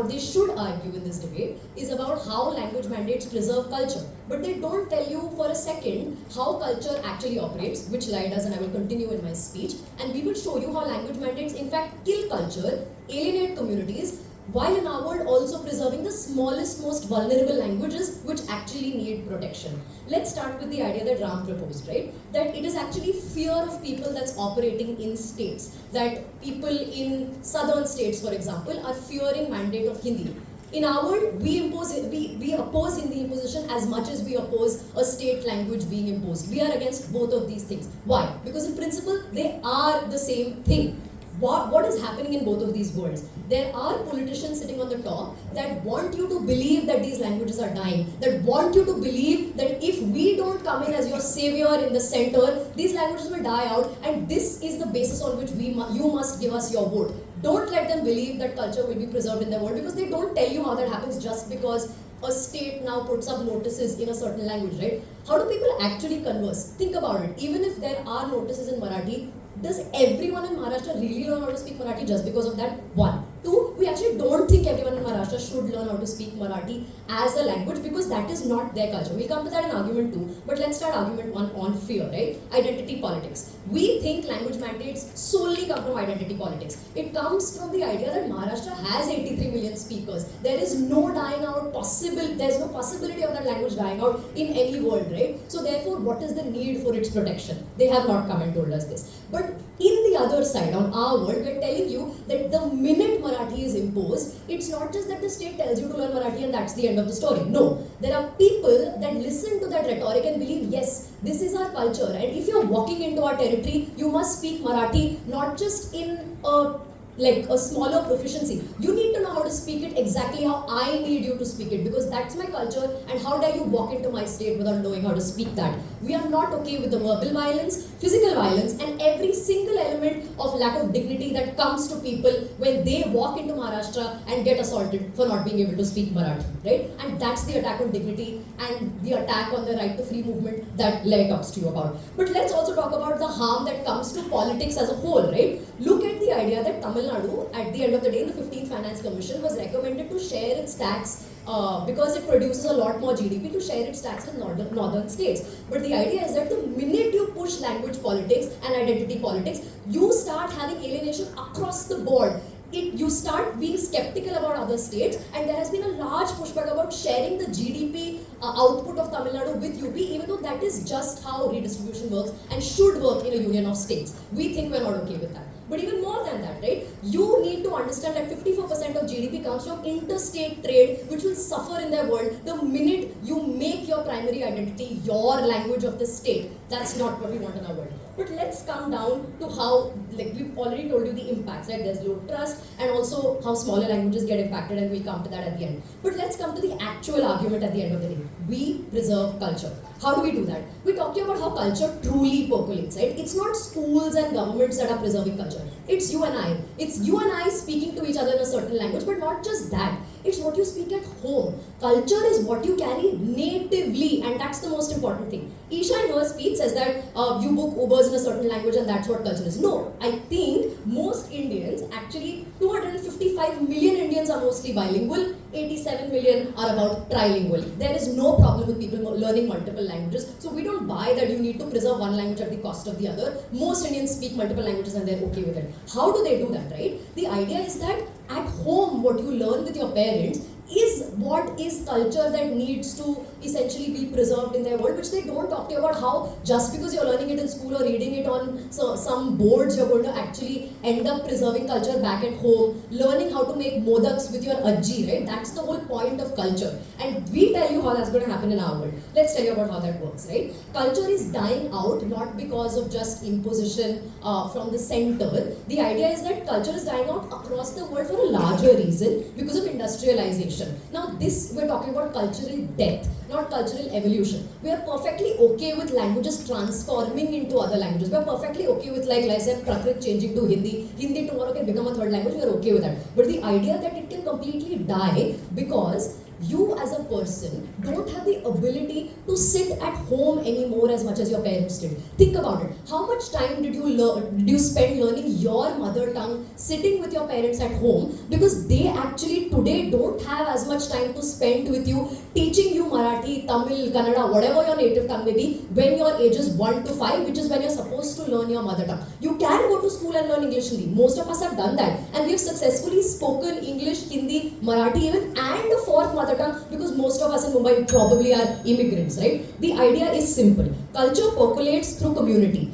they should argue in this debate is about how language mandates preserve culture. But they don't tell you for a second how culture actually operates, which Luy does, and I will continue in my speech. And we will show you how language mandates in fact kill culture, alienate communities, while in our world also preserving the smallest, most vulnerable languages which actually need protection. Let's start with the idea that Ram proposed, right? That it is actually fear of people that's operating in states. That people in southern states, for example, are fearing mandate of Hindi. In our world, we oppose Hindi imposition as much as we oppose a state language being imposed. We are against both of these things. Why? Because in principle, they are the same thing. What is happening in both of these worlds? There are politicians sitting on the top that want you to believe that these languages are dying, that want you to believe that if we don't come in as your savior in the center, these languages will die out, and this is the basis on which you must give us your vote. Don't let them believe that culture will be preserved in their world, because they don't tell you how that happens just because a state now puts up notices in a certain language, right? How do people actually converse? Think about it. Even if there are notices in Marathi, does everyone in Maharashtra really learn how to speak Marathi just because of that? One. Two, we actually don't think everyone in Maharashtra should learn how to speak Marathi as a language, because that is not their culture. We'll come to that in argument 2, but let's start argument 1 on fear, right? Identity politics. We think language mandates solely come from identity politics. It comes from the idea that Maharashtra has 83 million speakers. There is no dying out there's no possibility of that language dying out in any world, right? So therefore, what is the need for its protection? They have not come and told us this. But in the other side, on our world, we're telling you that the minute Marathi is imposed, it's not just that the state tells you to learn Marathi and that's the end of the story. No, there are people that listen to that rhetoric and believe, yes, this is our culture, and if you're walking into our territory, you must speak Marathi, not just in a smaller proficiency. You need to know how to speak it exactly how I need you to speak it, because that's my culture, and how dare you walk into my state without knowing how to speak that. We are not okay with the verbal violence, physical violence, and every single element of lack of dignity that comes to people when they walk into Maharashtra and get assaulted for not being able to speak Marathi, right? And that's the attack on dignity and the attack on the right to free movement that Luy talks to you about. But let's also talk about the harm that comes to politics as a whole, right? Look at the idea that Tamil Nadu, at the end of the day, the 15th Finance Commission was recommended to share its tax because it produces a lot more GDP, to share its tax with northern states. But the idea is that the minute you push language politics and identity politics, you start having alienation across the board. You start being skeptical about other states, and there has been a large pushback about sharing the GDP output of Tamil Nadu with UP, even though that is just how redistribution works and should work in a union of states. We think we're not okay with that. But even more than that, right? You need to understand that 54% of GDP comes from interstate trade, which will suffer in their world the minute you make your primary identity your language of the state. That's not what we want in our world. But let's come down to how, we've already told you the impacts, right? There's low trust, and also how smaller languages get impacted, and we'll come to that at the end. But let's come to the actual argument at the end of the day. We preserve culture. How do we do that? We're talking about how culture truly percolates, right? It's not schools and governments that are preserving culture. It's you and I. It's you and I speaking to each other in a certain language, but not just that. It's what you speak at home. Culture is what you carry natively, and that's the most important thing. Isha in her speech says that you book Ubers in a certain language and that's what culture is. No, I think most Indians, actually 255 million Indians are mostly bilingual, 87 million are about trilingual. There is no problem with people learning multiple languages. So we don't buy that you need to preserve one language at the cost of the other. Most Indians speak multiple languages and they're okay with it. How do they do that, right? The idea is that at home, what you learn with your parents is what is culture that needs to essentially be preserved in their world, which they don't talk to you about how just because you're learning it in school or reading it on some boards, you're going to actually end up preserving culture back at home, learning how to make modaks with your ajji, right? That's the whole point of culture. And we tell you how that's going to happen in our world. Let's tell you about how that works, right? Culture is dying out not because of just imposition from the center. The idea is that culture is dying out across the world for a larger reason, because of industrialization. Now this, we're talking about cultural death, not cultural evolution. We are perfectly okay with languages transforming into other languages. We are perfectly okay with, like I said, Prakrit changing to Hindi. Hindi tomorrow can become a third language, we are okay with that. But the idea that it can completely die because you as a person don't have the ability to sit at home anymore as much as your parents did. Think about it. How much time did you spend learning your mother tongue, sitting with your parents at home, because they actually today don't have as much time to spend with you, teaching you Marathi, Tamil, Kannada, whatever your native tongue may be, when your age is 1 to 5, which is when you're supposed to learn your mother tongue. You can go to school and learn English, Hindi. Most of us have done that, and we have successfully spoken English, Hindi, Marathi even, and a fourth mother tongue, because most of us in Mumbai probably are immigrants, right? The idea is simple. Culture percolates through community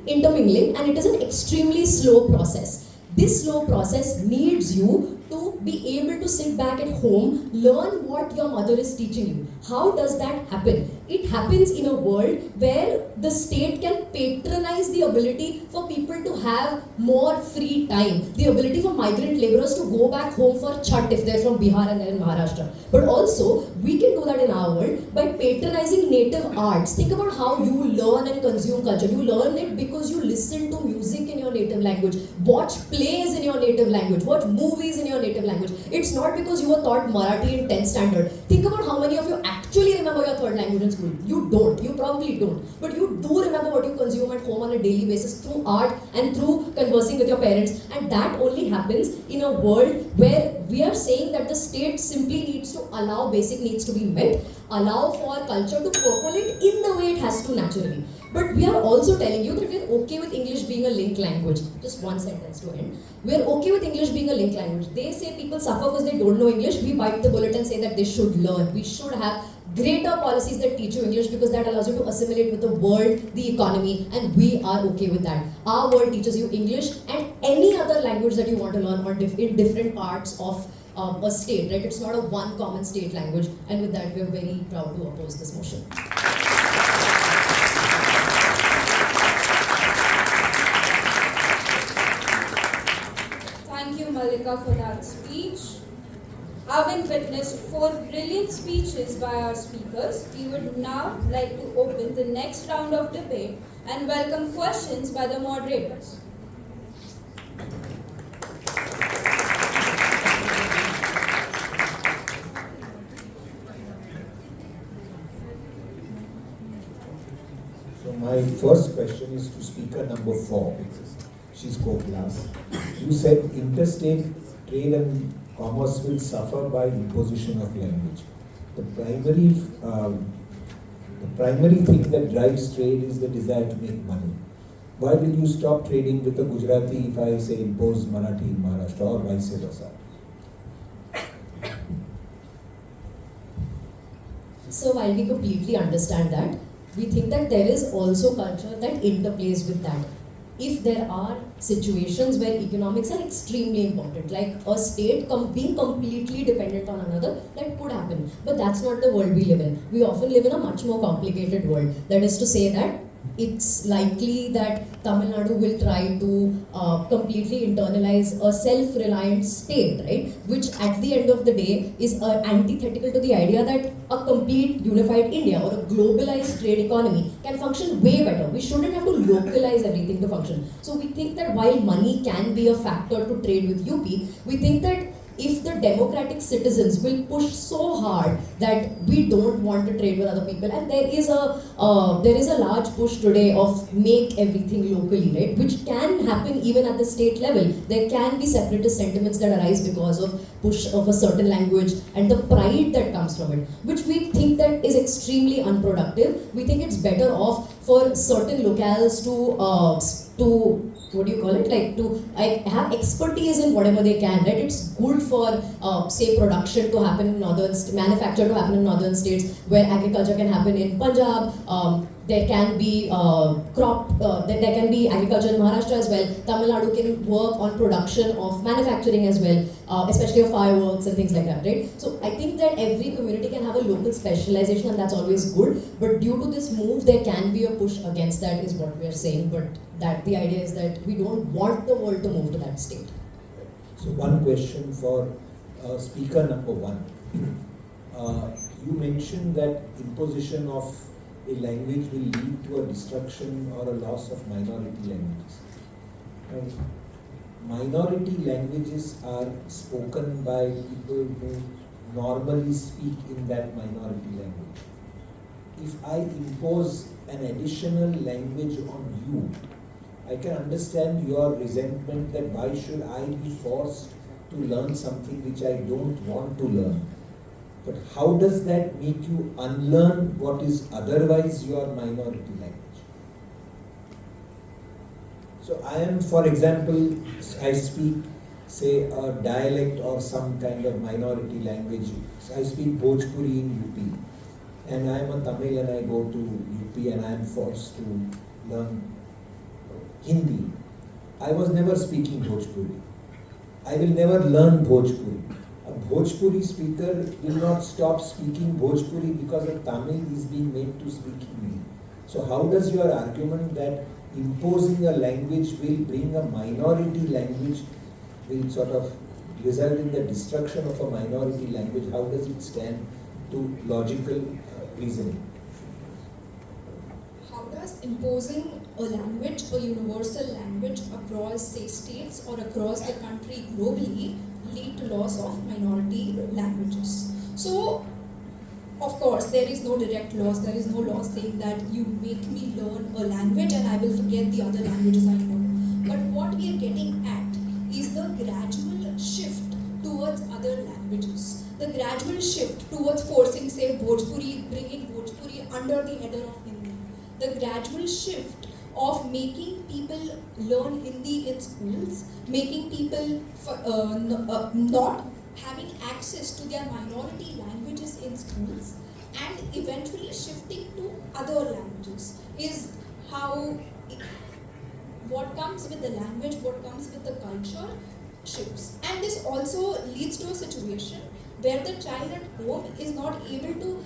intermingling, and it is an extremely slow process. This slow process needs you to be able to sit back at home, learn what your mother is teaching you. How does that happen? It happens in a world where the state can patronize the ability for people to have more free time, the ability for migrant laborers to go back home for Chhat if they're from Bihar and they're in Maharashtra. But also, we can do that in our world by patronizing native arts. Think about how you learn and consume culture. You learn it because you listen to music in your native language, watch plays in your native language, watch movies in your native language. It's not because you were taught Marathi in 10th standard. Think about how many of you actually remember your third language in school. You don't. You probably don't. But you do remember what you consume at home on a daily basis through art and through conversing with your parents. And that only happens in a world where we are saying that the state simply needs to allow basic needs to be met, allow for culture to percolate in the way it has to naturally. But we are also telling you that we are okay with English being a link language. Just one sentence to end. We are okay with English being a link language. They say people suffer because they don't know English. We bite the bullet and say that they should learn. We should have greater policies that teach you English, because that allows you to assimilate with the world, the economy, and we are okay with that. Our world teaches you English and any other language that you want to learn in different parts of a state, right? It's not a one common state language, and with that we are very proud to oppose this motion. Thank you, Mallika, for that speech. Having witnessed 4 brilliant speeches by our speakers, we would now like to open the next round of debate and welcome questions by the moderators. So my first question is to speaker number 4. She spoke last. You said interstate trade and commerce will suffer by imposition of language. The primary thing that drives trade is the desire to make money. Why will you stop trading with a Gujarati if I say impose Marathi in Maharashtra or vice versa? So while we completely understand that, we think that there is also culture that interplays with that. If there are situations where economics are extremely important, like a state being completely dependent on another, that could happen. But that's not the world we live in. We often live in a much more complicated world. That is to say that it's likely that Tamil Nadu will try to completely internalize a self-reliant state, right? Which at the end of the day is antithetical to the idea that a complete unified India or a globalized trade economy can function way better. We shouldn't have to localize everything to function. So we think that while money can be a factor to trade with UP, we think that if the democratic citizens will push so hard that we don't want to trade with other people, and there is a large push today of make everything locally, right, which can happen even at the state level. There can be separatist sentiments that arise because of push of a certain language and the pride that comes from it, which we think that is extremely unproductive. We think it's better off for certain locales to what do you call it, like to have expertise in whatever they can, right? It's good for say production to happen in manufacture to happen in northern states, where agriculture can happen in Punjab. There can be there can be agriculture in Maharashtra as well. Tamil Nadu can work on production of manufacturing as well, especially of fireworks and things like that, right? So I think that every community can have a local specialization, and that's always good. But due to this move, there can be a push against that, is what we are saying. But that the idea is that we don't want the world to move to that state. So one question for speaker number 1. You mentioned that imposition of a language will lead to a destruction or a loss of minority languages. And minority languages are spoken by people who normally speak in that minority language. If I impose an additional language on you, I can understand your resentment that why should I be forced to learn something which I don't want to learn. But how does that make you unlearn what is otherwise your minority language? So I am, for example, I speak, say, a dialect or some kind of minority language. So I speak Bhojpuri in UP. And I am a Tamil and I go to UP and I am forced to learn Hindi. I was never speaking Bhojpuri. I will never learn Bhojpuri. A Bhojpuri speaker will not stop speaking Bhojpuri because a Tamil is being made to speak Hindi. So how does your argument that imposing a language will bring a minority language will sort of result in the destruction of a minority language, how does it stand to logical reasoning? How does imposing a language, a universal language across, say, states or across the country globally lead to loss of minority languages? So, of course, there is no direct loss, there is no law saying that you make me learn a language and I will forget the other languages I know. But what we are getting at is the gradual shift towards other languages. The gradual shift towards forcing, say, Bhojpuri, bringing Bhojpuri under the header of Hindi. The gradual shift of making people learn Hindi in schools, making people not having access to their minority languages in schools, and eventually shifting to other languages is how what comes with the language, what comes with the culture shifts. And this also leads to a situation where the child at home is not able to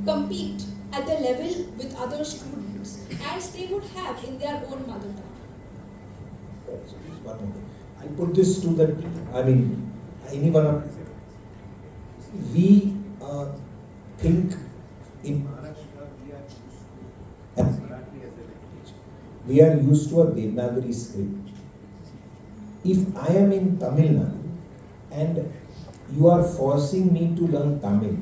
compete at the level with other students as they would have in their own mother tongue. I put this to the, anyone of we think in we are used to a Devanagari script. If I am in Tamil Nadu and you are forcing me to learn Tamil,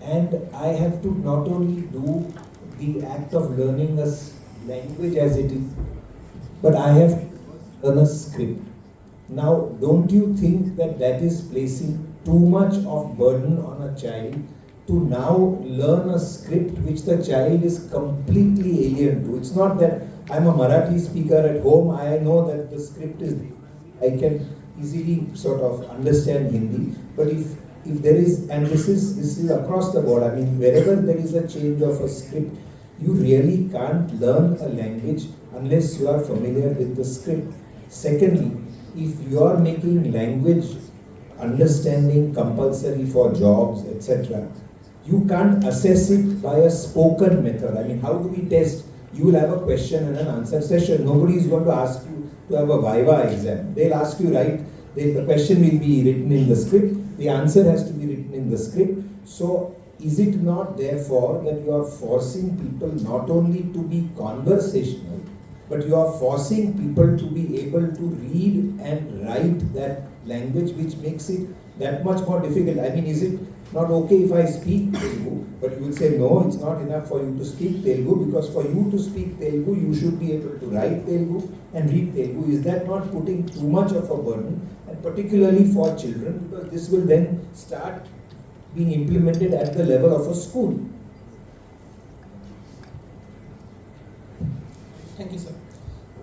and I have to not only do the act of learning a language as it is, but I have to learn a script. Now, don't you think that that is placing too much of burden on a child to now learn a script which the child is completely alien to? It's not that I'm a Marathi speaker at home, I know that the script is, I can easily sort of understand Hindi, but if there is, and this is across the board, wherever there is a change of a script, you really can't learn a language unless you are familiar with the script. Secondly, if you are making language understanding compulsory for jobs, etc., you can't assess it by a spoken method. How do we test? You will have a question and an answer session. Nobody is going to ask you to have a Viva exam. They'll ask you, right? The question will be written in the script. The answer has to be written in the script. So, is it not therefore that you are forcing people not only to be conversational, but you are forcing people to be able to read and write that language, which makes it that much more difficult? Is it not okay if I speak Telugu? But you will say, no, it's not enough for you to speak Telugu, because for you to speak Telugu, you should be able to write Telugu and read Telugu. Is that not putting too much of a burden? And particularly for children, because this will then start being implemented at the level of a school. Thank you, sir.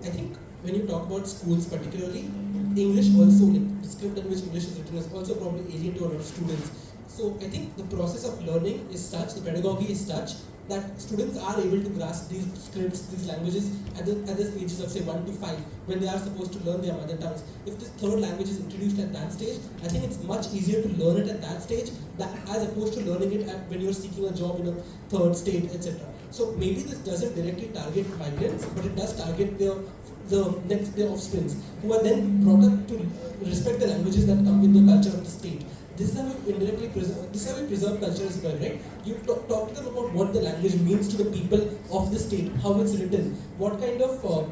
I think when you talk about schools particularly, English also, like the script in which English is written is also probably alien to a lot of students. So I think the process of learning is such, the pedagogy is such, that students are able to grasp these scripts, these languages at the ages of say 1 to 5, when they are supposed to learn their mother tongues. If this third language is introduced at that stage, I think it's much easier to learn it at that stage as opposed to learning it when you're seeking a job in a third state, etc. So maybe this doesn't directly target migrants, but it does target their offsprings, who are then brought up to respect the languages that come with the culture of the state. This is how we indirectly preserve, this is how we preserve culture as well, right? You talk to them about what the language means to the people of the state, how it's written, what kind of,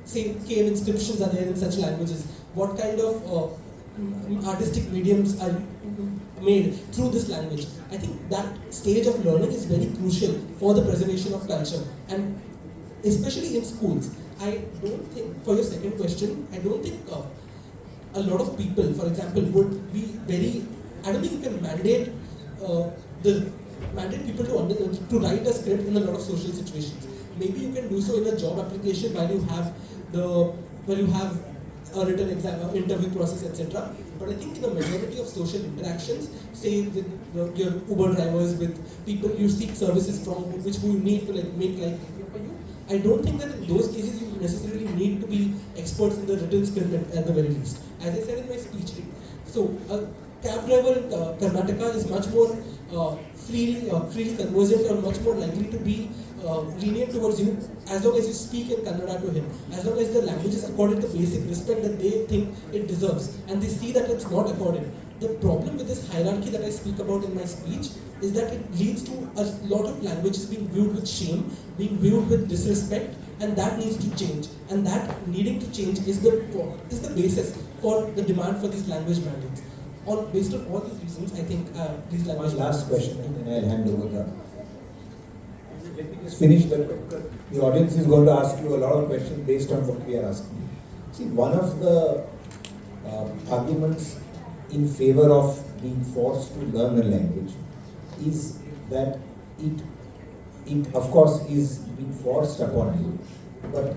say, cave inscriptions are there in such languages, what kind of artistic mediums are made through this language. I think that stage of learning is very crucial for the preservation of culture, and especially in schools. I don't think, for your second question, I don't think a lot of people, for example, would be very, I don't think you can mandate people to write a script in a lot of social situations. Maybe you can do so in a job application while you have a written exam, interview process, etc. But I think in the majority of social interactions, say with your Uber drivers, with people you seek services from, who you need to make life easier for you, I don't think that in those cases you necessarily need to be experts in the written script at the very least. As I said in my speech, so a cab driver in Karnataka is much more freely conversant, or much more likely to be lenient towards you as long as you speak in Kannada to him, as long as the language is accorded the basic respect that they think it deserves, and they see that it's not accorded. The problem with this hierarchy that I speak about in my speech is that it leads to a lot of languages being viewed with shame, being viewed with disrespect, and that needs to change. And that needing to change is the basis for the demand for these language mandates. Based on all these reasons, I think these language. One last question, and then I'll hand over the. Let me just finish the audience is going to ask you a lot of questions based on what we are asking. See, one of the arguments in favor of being forced to learn a language is that it of course is being forced upon you, but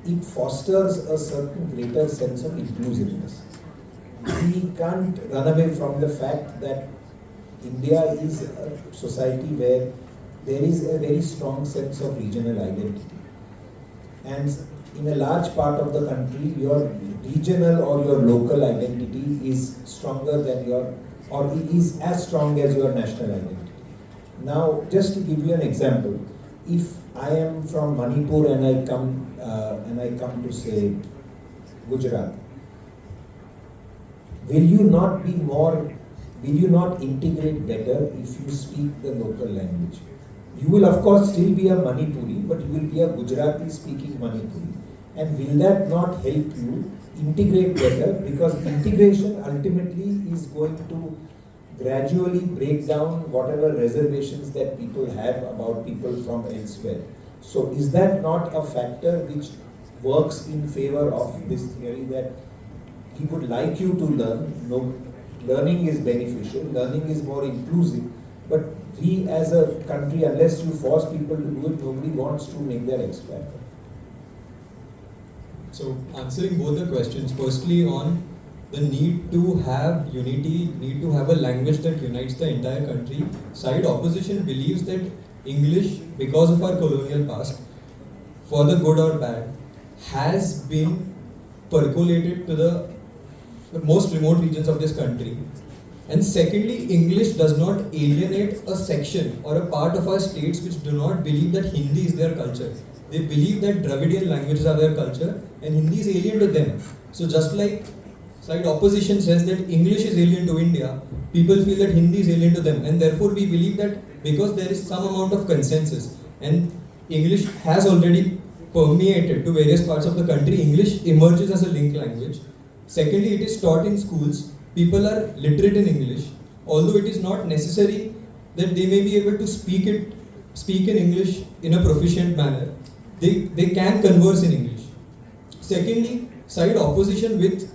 it fosters a certain greater sense of inclusiveness. We can't run away from the fact that India is a society where there is a very strong sense of regional identity. And in a large part of the country, your regional or your local identity is stronger than or is as strong as your national identity. Now, just to give you an example, if I am from Manipur and I come to say Gujarat, will you not integrate better if you speak the local language? You will of course still be a Manipuri, but you will be a Gujarati speaking Manipuri. And will that not help you integrate better? Because integration ultimately is going to gradually break down whatever reservations that people have about people from elsewhere. So is that not a factor which works in favor of this theory that he would like you to learn? No, learning is beneficial, learning is more inclusive, but we as a country, unless you force people to do it, nobody wants to make their extra effort. So answering both the questions, firstly on the need to have unity, need to have a language that unites the entire country. Side opposition believes that English, because of our colonial past, for the good or bad, has been percolated to the most remote regions of this country. And secondly, English does not alienate a section or a part of our states which do not believe that Hindi is their culture. They believe that Dravidian languages are their culture and Hindi is alien to them. So just like side opposition says that English is alien to India, people feel that Hindi is alien to them, and therefore we believe that because there is some amount of consensus and English has already permeated to various parts of the country, English emerges as a link language. Secondly, it is taught in schools. People are literate in English, although it is not necessary that they may be able to speak in English in a proficient manner. They can converse in English. Secondly, side opposition with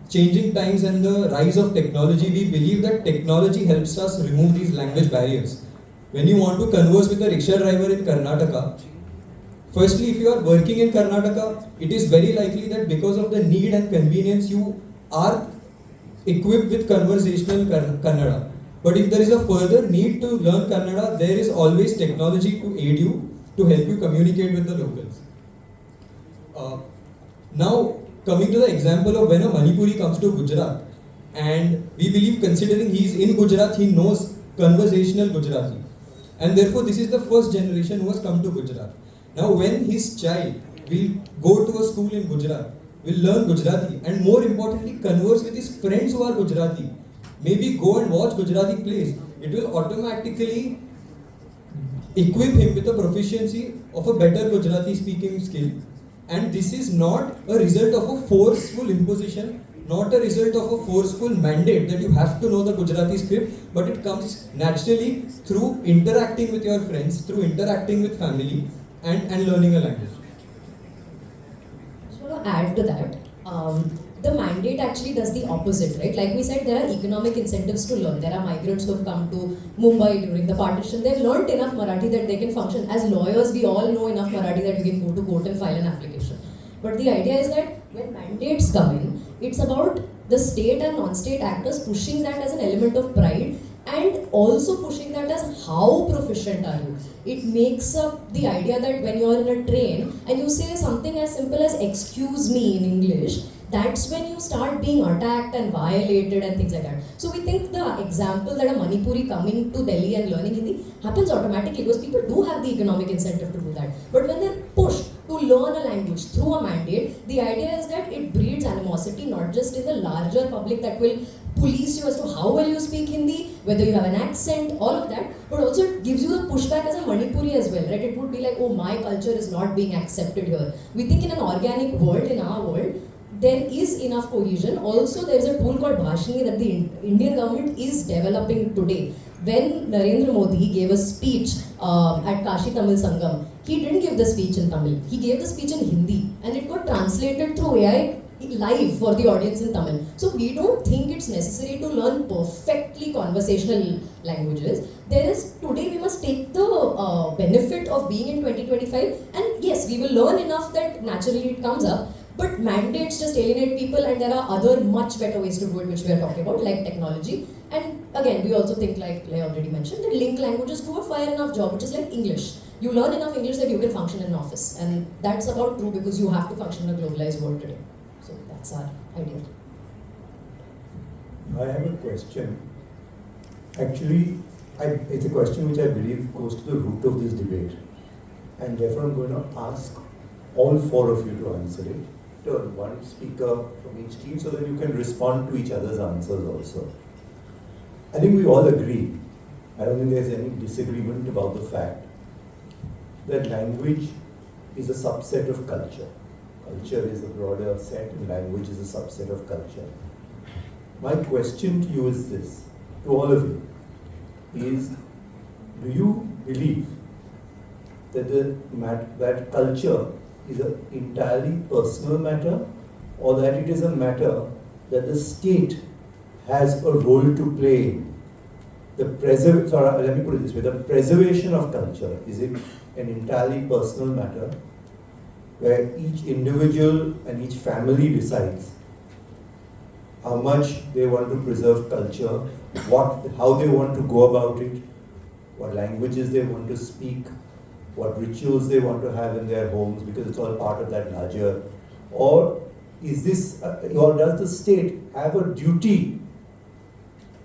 changing times and the rise of technology, we believe that technology helps us remove these language barriers. When you want to converse with a rickshaw driver in Karnataka, firstly, if you are working in Karnataka, it is very likely that because of the need and convenience, you are equipped with conversational Kannada. But if there is a further need to learn Kannada, there is always technology to aid you, to help you communicate with the locals. Now, coming to the example of when a Manipuri comes to Gujarat, and we believe considering he is in Gujarat, he knows conversational Gujarati. And therefore, this is the first generation who has come to Gujarat. Now, when his child will go to a school in Gujarat, will learn Gujarati, and more importantly, converse with his friends who are Gujarati, maybe go and watch Gujarati plays, it will automatically equip him with a proficiency of a better Gujarati speaking skill. And this is not a result of a forceful imposition not a result of a forceful mandate that you have to know the Gujarati script, but it comes naturally through interacting with your friends, through interacting with family, and learning a language. Just want to add to that. The mandate actually does the opposite, right? Like we said, there are economic incentives to learn. There are migrants who have come to Mumbai during the partition. They've learned enough Marathi that they can function. As lawyers, we all know enough Marathi that we can go to court and file an application. But the idea is that when mandates come in, it's about the state and non-state actors pushing that as an element of pride and also pushing that as how proficient are you. It makes up the idea that when you're in a train and you say something as simple as excuse me in English, that's when you start being attacked and violated and things like that. So we think the example that a Manipuri coming to Delhi and learning Hindi happens automatically because people do have the economic incentive to do that. But when they're pushed to learn a language through a mandate, the idea is that it breeds animosity not just in the larger public that will police you as to how well you speak Hindi, whether you have an accent, all of that, but also it gives you the pushback as a Manipuri as well, right? It would be like, oh, my culture is not being accepted here. We think in an organic world, in our world, there is enough cohesion. Also, there is a tool called Bhashini that the Indian government is developing today. When Narendra Modi gave a speech at Kashi Tamil Sangam, he didn't give the speech in Tamil. He gave the speech in Hindi and it got translated through AI live for the audience in Tamil. So we don't think it's necessary to learn perfectly conversational languages. There is, today we must take the benefit of being in 2025 and yes, we will learn enough that naturally it comes up. But mandates just alienate people and there are other much better ways to do it which we are talking about, like technology. And again, we also think, like I already mentioned, that linked languages do a fair enough job, which is like English. You learn enough English that you can function in an office. And that's about true because you have to function in a globalized world today. So that's our idea. I have a question. Actually, it's a question which I believe goes to the root of this debate. And therefore I'm going to ask all four of you to answer it. One speaker from each team so that you can respond to each other's answers also. I think we all agree, I don't think there's any disagreement about the fact that language is a subset of culture. Culture is a broader set and language is a subset of culture. My question to you is this, to all of you, is do you believe that that culture is an entirely personal matter or that it is a matter that the state has a role to play in? Let me put it this way, the preservation of culture, is it an entirely personal matter where each individual and each family decides how much they want to preserve culture, how they want to go about it, what languages they want to speak, what rituals they want to have in their homes, because it's all part of that larger, or does the state have a duty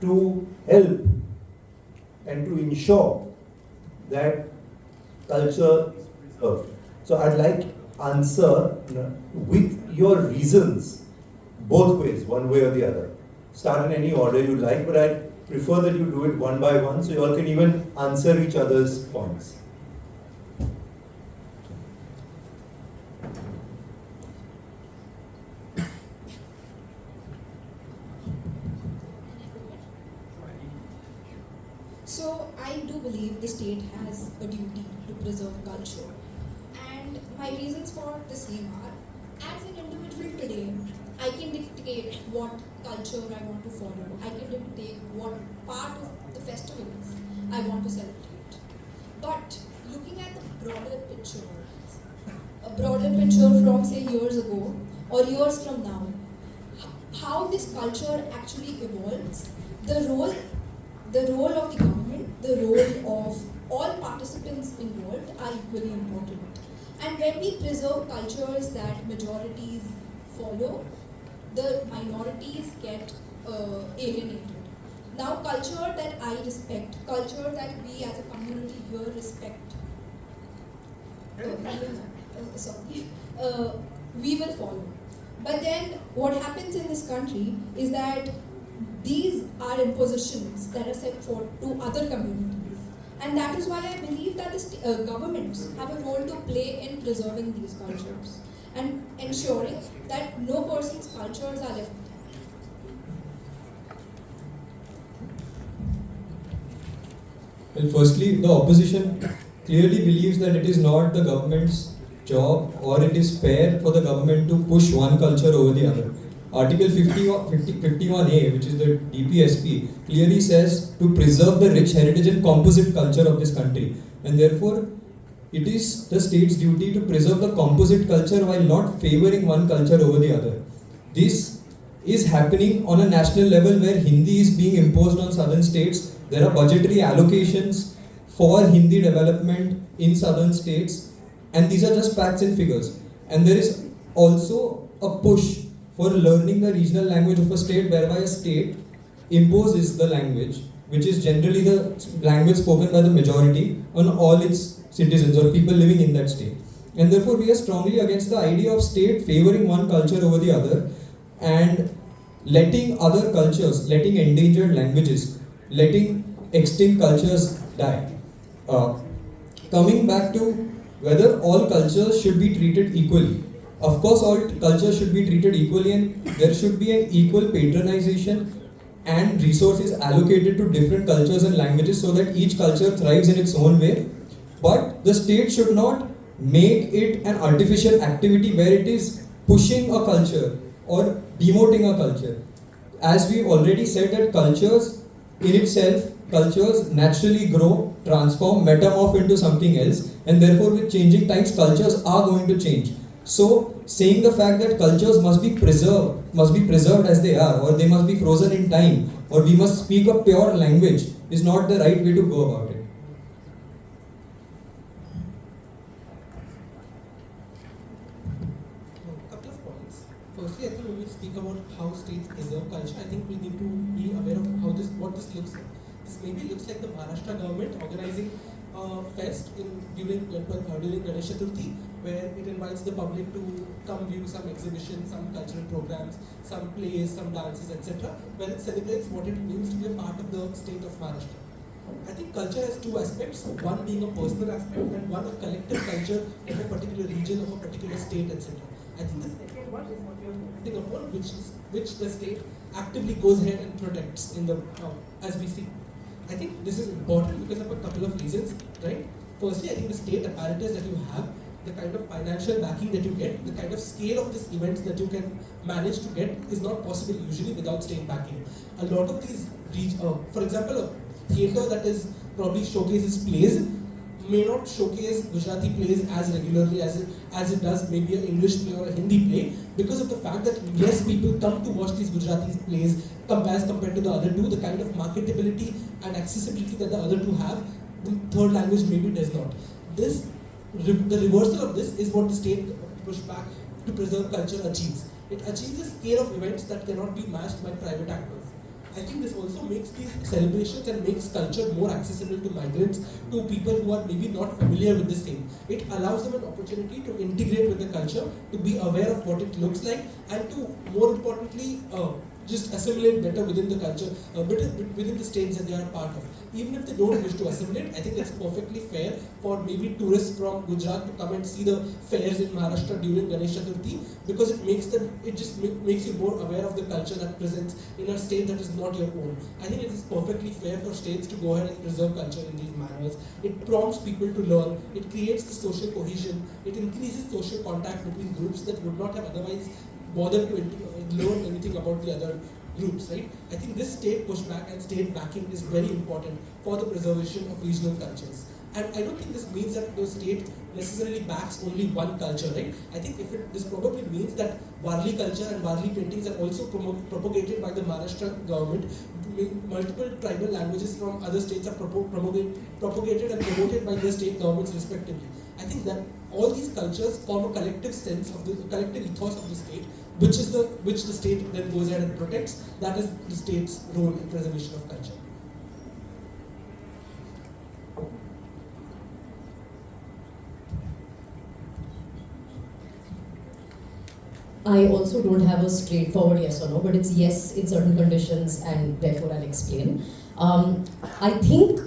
to help and to ensure that culture is preserved? So I'd like answer with your reasons, both ways, one way or the other. Start in any order you like, but I prefer that you do it one by one so you all can even answer each other's points. So I do believe the state has a duty to preserve culture. And my reasons for the same are, as an individual today, I can dictate what culture I want to follow. I can dictate what part of the festivals I want to celebrate. But looking at the broader picture, a broader picture from say years ago or years from now, how this culture actually evolves, the role of the government, the role of all participants involved are equally important. And when we preserve cultures that majorities follow, the minorities get alienated. Now, culture that I respect, culture that we as a community here respect, we will follow. But then what happens in this country is that these are impositions that are set forth to other communities. And that is why I believe that the governments have a role to play in preserving these cultures and ensuring that no person's cultures are left Well, firstly, the opposition clearly believes that it is not the government's job or it is fair for the government to push one culture over the other. Article 51A, which is the DPSP, clearly says to preserve the rich heritage and composite culture of this country. And therefore, it is the state's duty to preserve the composite culture while not favoring one culture over the other. This is happening on a national level where Hindi is being imposed on southern states. There are budgetary allocations for Hindi development in southern states, and these are just facts and figures. And there is also a push for learning the regional language of a state, whereby a state imposes the language, which is generally the language spoken by the majority, on all its citizens or people living in that state. And therefore, we are strongly against the idea of state favoring one culture over the other and letting other cultures, letting endangered languages, letting extinct cultures die. Coming back to whether all cultures should be treated equally. Of course, all cultures should be treated equally, and there should be an equal patronization and resources allocated to different cultures and languages so that each culture thrives in its own way. But the state should not make it an artificial activity where it is pushing a culture or demoting a culture. As we've already said, that cultures in itself, cultures naturally grow, transform, metamorph into something else, and therefore with changing times, cultures are going to change. So, saying the fact that cultures must be preserved as they are, or they must be frozen in time, or we must speak a pure language is not the right way to go about it. A couple of points. Firstly, I think when we speak about how states preserve culture, I think we need to be aware of what this looks like. This maybe looks like the Maharashtra government organizing a fest during Ganesh Chaturthi, where it invites the public to come view some exhibitions, some cultural programs, some plays, some dances, etc., where it celebrates what it means to be a part of the state of Maharashtra. I think culture has two aspects, one being a personal aspect and one a collective culture of a particular region, of a particular state, etc. I think the second one is what you're focusing upon, which the state actively goes ahead and protects in the as we see. I think this is important because of a couple of reasons, right? Firstly, I think the state apparatus that you have, the kind of financial backing that you get, the kind of scale of these events that you can manage to get is not possible usually without state backing. A lot of these, for example, a theatre that is probably showcases plays may not showcase Gujarati plays as regularly as it does maybe an English play or a Hindi play, because of the fact that less people come to watch these Gujarati plays compared to the other two. The kind of marketability and accessibility that the other two have, the third language maybe does not. The reversal of this is what the state pushback to preserve culture achieves. It achieves a scale of events that cannot be matched by private actors. I think this also makes these celebrations and makes culture more accessible to migrants, to people who are maybe not familiar with the same. It allows them an opportunity to integrate with the culture, to be aware of what it looks like, and to, more importantly, just assimilate better within the culture, within the states that they are a part of. Even if they don't wish to assimilate, I think it's perfectly fair for maybe tourists from Gujarat to come and see the fairs in Maharashtra during Ganesh Chaturthi, because it just makes you more aware of the culture that presents in a state that is not your own. I think it is perfectly fair for states to go ahead and preserve culture in these manners. It prompts people to learn, it creates the social cohesion, it increases social contact between groups that would not have otherwise bothered to learn anything about the other groups, right? I think this state pushback and state backing is very important for the preservation of regional cultures. And I don't think this means that the state necessarily backs only one culture, right? I think this probably means that Warli culture and Warli paintings are also propagated by the Maharashtra government. Multiple tribal languages from other states are propagated and promoted by their state governments respectively. I think that all these cultures form a collective sense of the collective ethos of the state, which the state then goes ahead and protects. That is the state's role in preservation of culture. I also don't have a straightforward yes or no, but it's yes in certain conditions, and therefore I'll explain. I think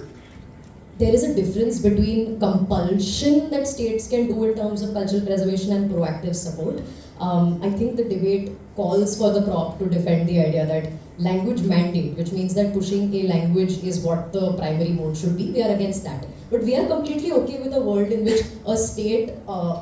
there is a difference between compulsion that states can do in terms of cultural preservation and proactive support. I think the debate calls for the crop to defend the idea that language mandate, which means that pushing a language is what the primary mode should be. We are against that. But we are completely okay with a world in which a state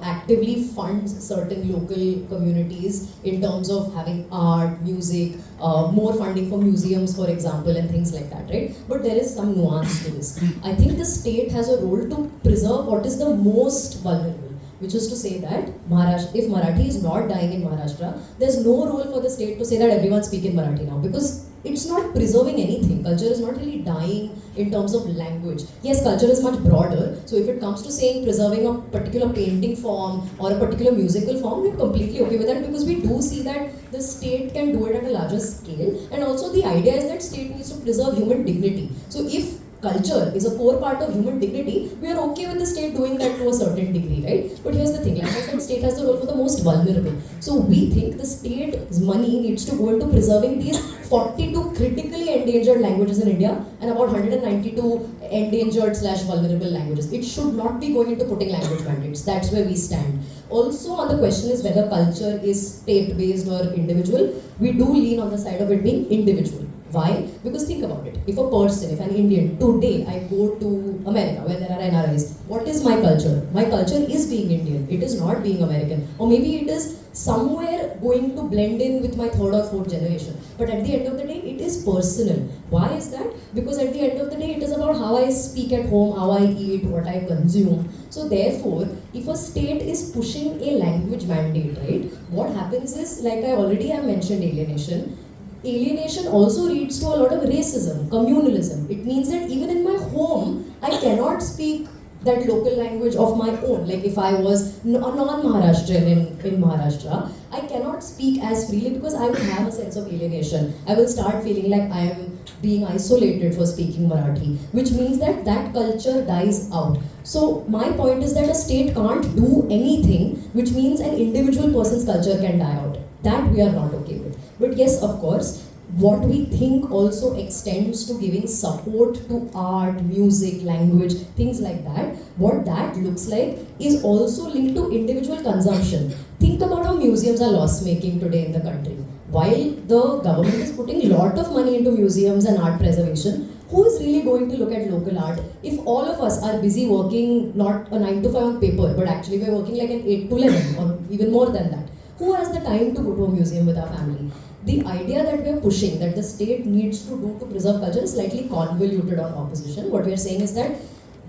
actively funds certain local communities in terms of having art, music, more funding for museums, for example, and things like that, right? But there is some nuance to this. I think the state has a role to preserve what is the most vulnerable, which is to say that if Marathi is not dying in Maharashtra, there's no role for the state to say that everyone speak in Marathi now, because it's not preserving anything. Culture is not really dying in terms of language. Yes, culture is much broader. So if it comes to saying preserving a particular painting form or a particular musical form, we're completely okay with that, because we do see that the state can do it at a larger scale. And also the idea is that state needs to preserve human dignity. So if culture is a core part of human dignity, we are okay with the state doing that to a certain degree, right? But here's the thing, like I said, state has the role for the most vulnerable. So we think the state's money needs to go into preserving these 42 critically endangered languages in India and about 192 endangered/vulnerable languages. It should not be going into putting language mandates. That's where we stand. Also, on the question is whether culture is state-based or individual, we do lean on the side of it being individual. Why? Because think about it. If a person, if an Indian, today I go to America where there are NRIs, what is my culture? My culture is being Indian. It is not being American. Or maybe it is somewhere going to blend in with my third or fourth generation. But at the end of the day, it is personal. Why is that? Because at the end of the day, it is about how I speak at home, how I eat, what I consume. So therefore, if a state is pushing a language mandate, right, what happens is, like I already have mentioned, alienation. Alienation also leads to a lot of racism, communalism. It means that even in my home, I cannot speak that local language of my own. Like if I was a non-Maharashtrian in Maharashtra, I cannot speak as freely because I will have a sense of alienation. I will start feeling like I am being isolated for speaking Marathi, which means that that culture dies out. So my point is that a state can't do anything, which means an individual person's culture can die out. That we are not okay with. But yes, of course, what we think also extends to giving support to art, music, language, things like that. What that looks like is also linked to individual consumption. Think about how museums are loss-making today in the country. While the government is putting a lot of money into museums and art preservation, who is really going to look at local art? If all of us are busy working not a 9 to 5 on paper, but actually we're working like an 8 to 11 or even more than that, who has the time to go to a museum with our family? The idea that we are pushing, that the state needs to do to preserve culture, is slightly convoluted on opposition. What we are saying is that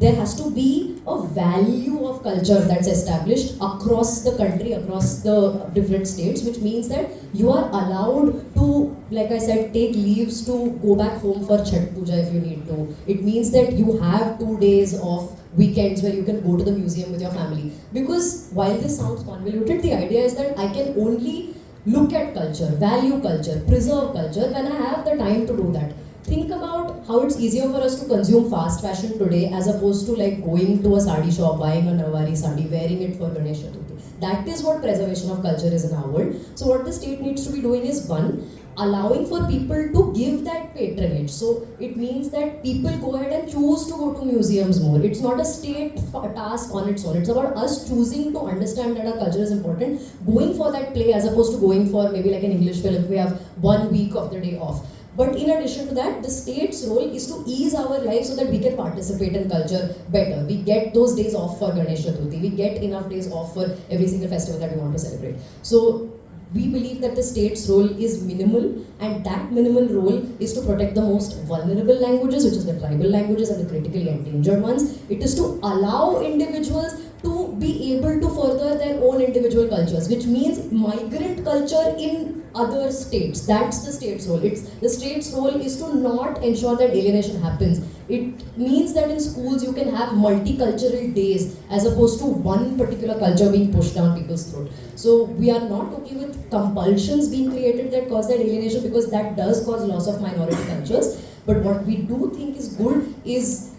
there has to be a value of culture that's established across the country, across the different states, which means that you are allowed to, like I said, take leaves to go back home for Chhath Puja if you need to. It means that you have 2 days of weekends where you can go to the museum with your family. Because while this sounds convoluted, the idea is that I can only look at culture, value culture, preserve culture when I have the time to do that. Think about how it's easier for us to consume fast fashion today as opposed to like going to a sari shop, buying a Nawari sari, wearing it for Ganesh Chaturthi. That is what preservation of culture is in our world. So what the state needs to be doing is, one, allowing for people to give that patronage. So it means that people go ahead and choose to go to museums more. It's not a state task on its own. It's about us choosing to understand that our culture is important, going for that play as opposed to going for maybe like an English film if we have 1 week of the day off. But in addition to that, the state's role is to ease our lives so that we can participate in culture better. We get those days off for Ganesh Chaturthi. We get enough days off for every single festival that we want to celebrate. So we believe that the state's role is minimal, and that minimal role is to protect the most vulnerable languages, which is the tribal languages and the critically endangered ones. It is to allow individuals to be able to further their own individual cultures, which means migrant culture in other states. That's the state's role. The state's role is to not ensure that alienation happens. It means that in schools you can have multicultural days as opposed to one particular culture being pushed down people's throat. So we are not okay with compulsions being created that cause that alienation, because that does cause loss of minority cultures. But what we do think is good is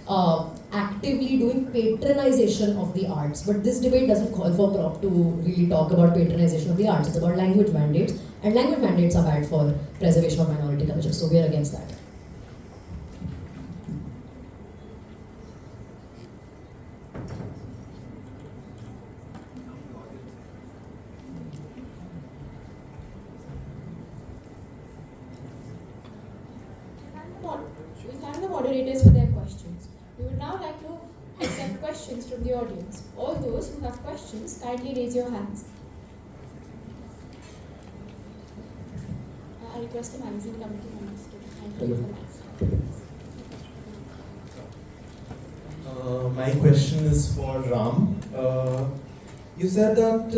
actively doing patronization of the arts. But this debate doesn't call for Prop to really talk about patronization of the arts. It's about language mandates, and language mandates are bad for preservation of minority culture, so we are against that. moderators for their questions. We would now like to accept questions from the audience. All those who have questions, kindly raise your hands. I request the magazine committee members to kindly raise their hands. My question is for Ram. You said that